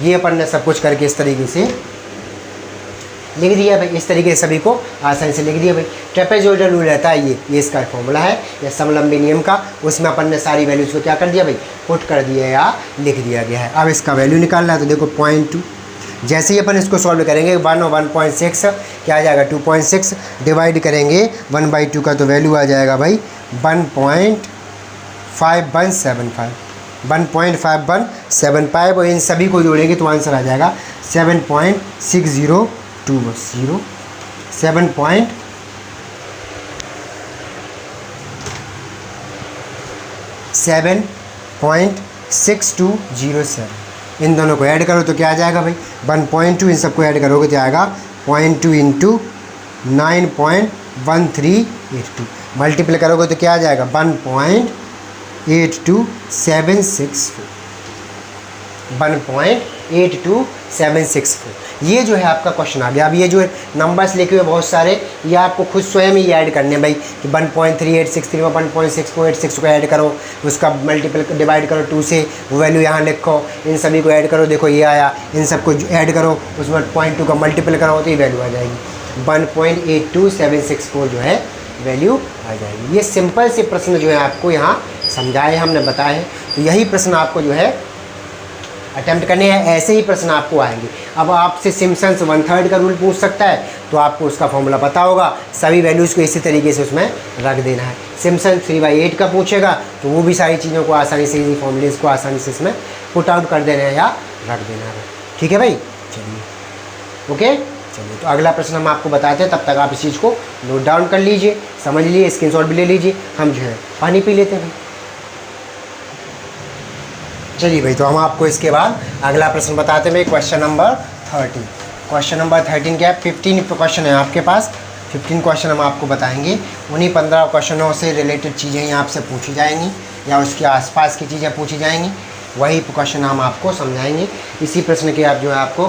Speaker 2: ये अपन ने सब कुछ करके इस तरीके से लिख दिया भाई। इस तरीके से सभी को आसानी से लिख दिया भाई। ट्रेपेजोइडल रूल रहता है ये इसका फॉर्मूला है या समलंबी नियम का, उसमें अपन ने सारी वैल्यूज़ को क्या कर दिया भाई, पुट कर दिया या लिख दिया गया है। अब इसका वैल्यू निकालना है तो देखो 0.2, जैसे ही अपन इसको सॉल्व करेंगे 1 और 1.6 क्या आ जाएगा 2.6, डिवाइड करेंगे 1/2 का तो वैल्यू आ जाएगा भाई 1.5175 और इन सभी को जोड़ेंगे तो आंसर आ जाएगा 7.6020 7.6207। इन दोनों को ऐड करो तो क्या आ जाएगा भाई 1.2, इन सबको ऐड करोगे तो आएगा 0.2 इंटू 9.1382, मल्टीप्लाई करोगे तो क्या आ जाएगा 1.82764। ये जो है आपका क्वेश्चन आ गया। अब ये जो नंबर्स लिखे हुए बहुत सारे, ये आपको खुद स्वयं ही ऐड करने भाई कि 1.3863 में 1.6486 को ऐड करो, उसका मल्टीपल डिवाइड करो 2 से, वो वैल्यू यहाँ लिखो, इन सभी को ऐड करो, देखो ये आया, इन सबको ऐड करो, उसमें 0.2 का मल्टीपल करो तो ये वैल्यू आ जाएगी 1.82764 जो है वैल्यू आ जाएगी। ये सिंपल से प्रश्न जो है आपको यहाँ समझाए हमने बताए हैं, तो यही प्रश्न आपको जो है अटेम्प्ट करने हैं। ऐसे ही प्रश्न आपको आएंगे। अब आपसे सिम्पसन्स 1/3 का रूल पूछ सकता है तो आपको उसका फॉर्मूला पता होगा, सभी वैल्यूज़ को इसी तरीके से उसमें रख देना है। सिम्पसन 3/8 का पूछेगा तो वो भी सारी चीज़ों को आसानी से, इसी फॉर्मूलेस को आसानी से इसमें पुट आउट कर देना है या रख देना है। ठीक है भाई, चलिए ओके। चलिए तो अगला प्रश्न हम आपको बताते हैं, तब तक आप इस चीज़ को नोट डाउन कर लीजिए, समझ लीजिए, स्क्रीनशॉट भी ले लीजिए। हम जो है पानी पी लेते हैं भाई। चलिए भाई, तो हम आपको इसके बाद अगला प्रश्न बताते हैं क्वेश्चन नंबर 30। क्वेश्चन नंबर 13 क्या है, 15 क्वेश्चन है आपके पास। 15 क्वेश्चन हम आपको बताएंगे। उन्हीं 15 क्वेश्चनों से रिलेटेड चीज़ें ही आपसे पूछी जाएंगी या उसके आसपास की चीज़ें पूछी जाएंगी, वही क्वेश्चन हम आपको समझाएंगे। इसी प्रश्न के आप जो है आपको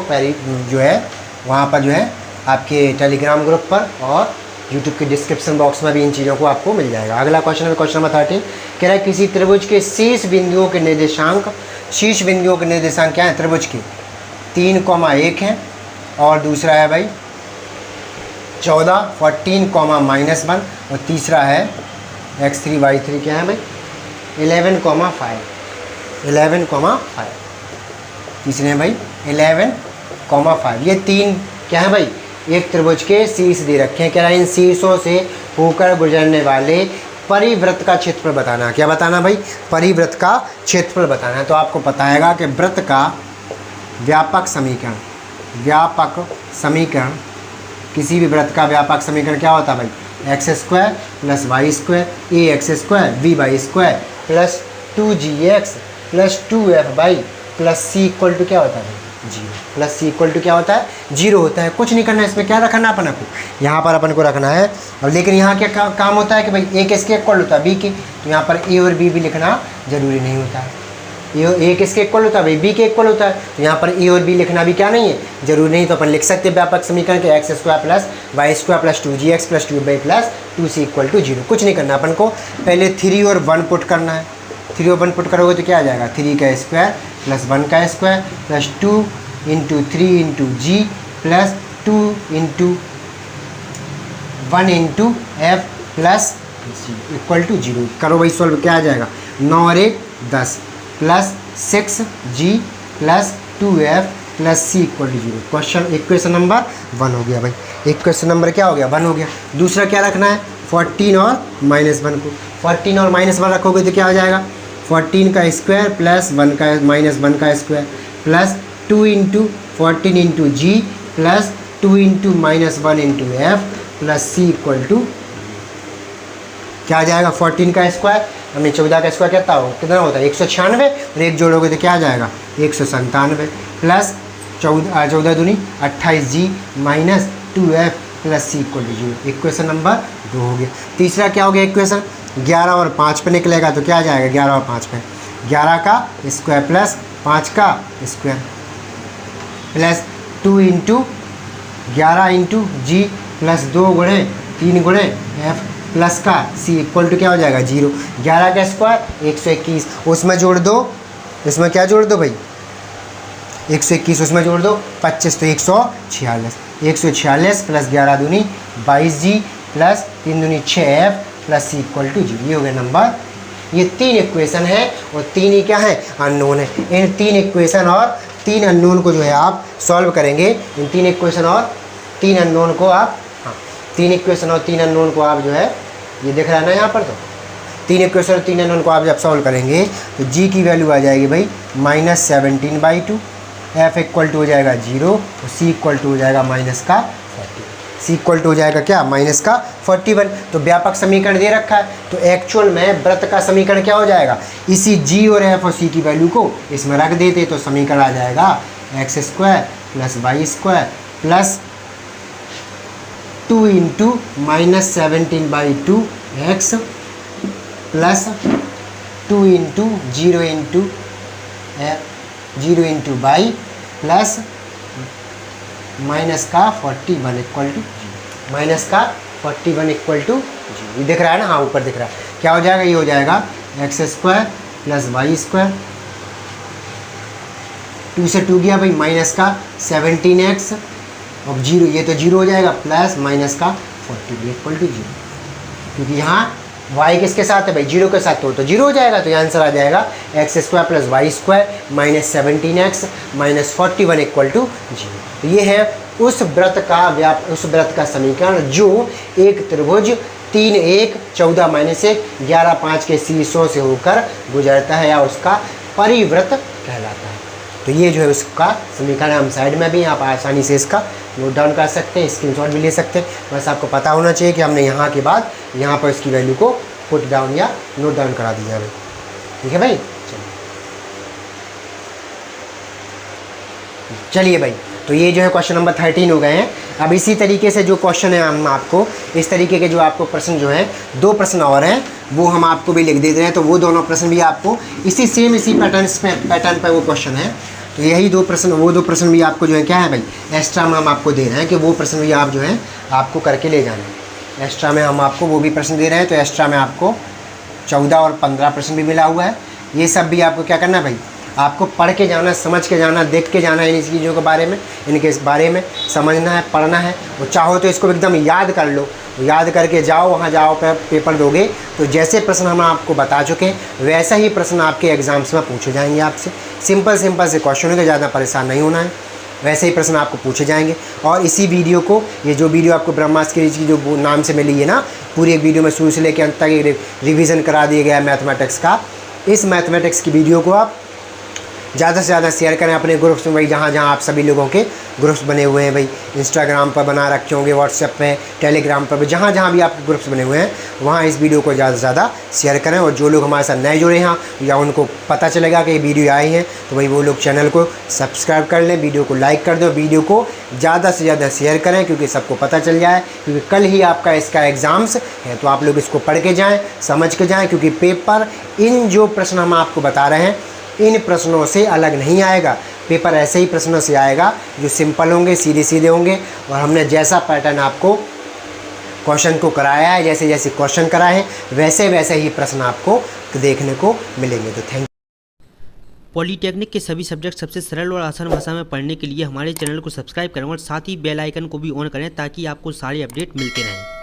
Speaker 2: जो है वहाँ पर जो है आपके टेलीग्राम ग्रुप पर और यूट्यूब के डिस्क्रिप्शन बॉक्स में भी इन चीज़ों को आपको मिल जाएगा। अगला क्वेश्चन है क्वेश्चन नंबर 13, कह रहा है किसी त्रिभुज के शीर्ष बिंदुओं के निर्देशांक, शीर्ष बिंदुओं के निर्देशांक क्या है त्रिभुज के, 3,1 है, और दूसरा है भाई 14, 14, -1, और तीसरा है x3 y3 क्या है भाई 11,5, 11,5, तीसरे हैं भाई 11,5। ये तीन क्या है भाई एक त्रिभुज के शीर्ष दे रखे हैं। कह रहा है इन शीर्षों से होकर गुजरने वाले परिवृत्त का क्षेत्रफल बताना। क्या बताना भाई, परिवृत्त का क्षेत्रफल बताना है। तो आपको पता है कि वृत्त का व्यापक समीकरण, व्यापक समीकरण, किसी भी वृत्त का व्यापक समीकरण क्या होता है भाई, x² + y² ax² by² plus 2gx plus 2f/, plus c equal to क्या होता है zero, plus C equal to क्या होता है जीरो होता है। कुछ नहीं करना है इसमें, क्या रखना अपन को, यहाँ पर अपन को रखना है। और लेकिन यहाँ क्या काम होता है कि भाई ए किसके इक्वल होता है बी के, तो यहाँ पर ए और बी भी लिखना जरूरी नहीं होता है। ए किसके इक्वल होता है भाई बी के इक्वल होता है, तो यहाँ पर ए और बी लिखना भी क्या नहीं है जरूरी नहीं। तो अपन लिख सकते हैं व्यापक समीकरण के x² + y² plus 2gx plus 2y plus 2c equal to zero. कुछ नहीं करना अपन को, पहले 3 और 1 पुट करना है। 3 और 1 पुट करोगे तो क्या आ जाएगा 3 का स्क्वायर प्लस 1 का square plus 2 × 3 × g plus 2 × 1 × f plus equal to zero. करो भाई सॉल्व, क्या आ जाएगा 9 और 1 10 plus 6g plus 2f plus c equal to zero. Question equation number 1 हो गया भाई। इक्वेशन नंबर क्या हो गया 1 हो गया। दूसरा क्या रखना है 14 और -1 को। 14 और -1 रखोगे तो क्या हो जाएगा 14 का स्क्वायर प्लस 1 का -1 का square plus 2 × 14 × g plus 2 × -1 × f plus c equal to क्या आ जाएगा 14 का स्क्वायर, हमें 14 का स्क्वायर कितना हो कितना होता है 196, और एक जोड़ोगे तो क्या आ जाएगा 197 प्लस 14 दूनी 28g minus 2f plus c equal to zero. Equation number 2 हो गया। तीसरा क्या हो गया इक्वेशन 11 और 5 पे निकलेगा तो क्या आ जाएगा 11 और 5 पे 11 का स्क्वायर प्लस 5 का square plus 2 × 11 × g plus 2 × 3 × f plus का c इक्वल टू क्या हो जाएगा जीरो। 11 का स्क्वायर 121, उसमें जोड़ दो, इसमें क्या जोड़ दो भाई 121, उसमें जोड़ दो 25 तो 146, 146 प्लस 11 दूनी 22g प्लस 3 दूनी 6f plus c equal to zero. ये हो गया नंबर। ये 3 इक्वेशन है और 3 ही क्या है अननोन है। इन 3 इक्वेशन और 3 अननोन को जो है आप सॉल्व करेंगे। इन 3 इक्वेशन और 3 अननोन को आप 3 इक्वेशन और 3 अननोन को आप जो है ये दिख रहा है ना यहाँ पर, तो 3 इक्वेशन और 3 अननोन को आप जब सॉल्व करेंगे तो g की वैल्यू आ जाएगी भाई -17/2, f इक्वल टू हो जाएगा 0 और c इक्वल टू हो जाएगा -41। c इक्वल टू हो जाएगा क्या -41। तो व्यापक समीकरण दे रखा है, तो एक्चुअल में वृत्त का समीकरण क्या हो जाएगा, इसी g और f और c की वैल्यू को इसमें रख देते तो समीकरण आ जाएगा x² plus y² plus 2 × -17/2x plus 2 × 0 × y plus minus का 41 इक्वल टू माइनस का 41 इक्वल टू जीरो। ये दिख रहा है ना, हाँ ऊपर दिख रहा है। क्या हो जाएगा ये हो जाएगा x² प्लस y², 2 से 2 गया भाई माइनस का 17x और जीरो, ये तो जीरो हो जाएगा प्लस माइनस का 40 इक्वल टू जीरो, क्योंकि यहाँ y किसके साथ है भाई जीरो के साथ, तो जीरो हो जाएगा। तो ये आंसर आ जाएगा x² plus y² minus 17x minus 41 equal to zero. तो ये है उस वृत्त का समीकरण जो एक त्रिभुज 3 1 14 -1 11 5 के शीर्षों से होकर गुजरता है या उसका परिवृत्त कहलाता है। तो ये जो है उसका समीकरण हम साइड में भी आप आसानी से इसका नोट डाउन कर सकते हैं, स्क्रीनशॉट भी ले सकते हैं। बस आपको पता होना चाहिए कि हमने यहाँ के बाद यहाँ पर इसकी वैल्यू को पुट डाउन या नोट डाउन करा दिया है। ठीक है भाई, चलिए भाई तो ये जो है क्वेश्चन नंबर 13 हो गए हैं। अब इसी तरीके से जो क्वेश्चन है हम आपको इस तरीके के जो आपको प्रश्न जो है 2 प्रश्न और हैं वो हम आपको भी लिख देते हैं। तो वो दोनों प्रश्न भी आपको इसी पैटर्न पर वो क्वेश्चन है। तो यही 2 प्रश्न, वो 2 प्रश्न भी आपको जो है क्या है भाई एक्स्ट्रा में हम आपको दे रहे हैं कि वो प्रश्न भी आप जो है आपको करके ले जाना है। एक्स्ट्रा में हम आपको वो भी प्रश्न दे रहे हैं। तो एक्स्ट्रा में आपको 14 और 15 प्रश्न भी मिला हुआ है। ये सब भी आपको क्या करना है भाई, आपको पढ़ के जाना, समझ के जाना, देख के जाना है इन चीज़ों के बारे में, इनके इस बारे में समझना है, पढ़ना है। और चाहो तो इसको एकदम याद कर लो, याद करके जाओ, वहाँ जाओ पेपर दोगे तो जैसे प्रश्न हम आपको बता चुके हैं वैसा ही प्रश्न आपके एग्ज़ाम्स में पूछे जाएंगे आपसे। सिंपल से क्वेश्चन है, तो ज़्यादा परेशान नहीं होना है, वैसे ही प्रश्न आपको पूछे जाएंगे। और इसी वीडियो को, ये जो वीडियो आपको ब्रह्मास्त्र की जो नाम से मिली है ना, पूरी एक वीडियो में शुरू से लेकर अंत तक रिवीजन करा दिया गया है मैथमेटिक्स का। इस मैथमेटिक्स की वीडियो को आप ज़्यादा से ज़्यादा शेयर करें अपने ग्रुप्स में भाई, जहाँ जहाँ आप सभी लोगों के ग्रुप्स बने हुए हैं भाई, इंस्टाग्राम पर बना रखे होंगे, व्हाट्सएप पे, टेलीग्राम पर, जहाँ जहाँ भी आपके ग्रुप्स बने हुए हैं वहाँ इस वीडियो को ज़्यादा से ज़्यादा शेयर करें। और जो लोग हमारे साथ नए जुड़े हैं या उनको पता चलेगा कि ये वीडियो आई है तो भाई वो लोग चैनल को सब्सक्राइब कर लें, वीडियो को लाइक कर दें, वीडियो को ज़्यादा से ज़्यादा शेयर करें क्योंकि सबको पता चल जाए। क्योंकि कल ही आपका इसका एग्ज़ाम्स है, तो आप लोग इसको पढ़ के जाएँ, समझ के जाएँ, क्योंकि पेपर इन जो प्रश्न हम आपको बता रहे हैं इन प्रश्नों से अलग नहीं आएगा। पेपर ऐसे ही प्रश्नों से आएगा जो सिंपल होंगे, सीधे सीधे होंगे। और हमने जैसा पैटर्न आपको क्वेश्चन को कराया है, जैसे जैसे क्वेश्चन कराए हैं वैसे वैसे ही प्रश्न आपको देखने को मिलेंगे। तो थैंक यू।
Speaker 1: पॉलीटेक्निक के सभी सब्जेक्ट सबसे सरल और आसान भाषा में पढ़ने के लिए हमारे चैनल को सब्सक्राइब करें और साथ ही बेल आइकन को भी ऑन करें ताकि आपको सारे अपडेट मिलते रहें।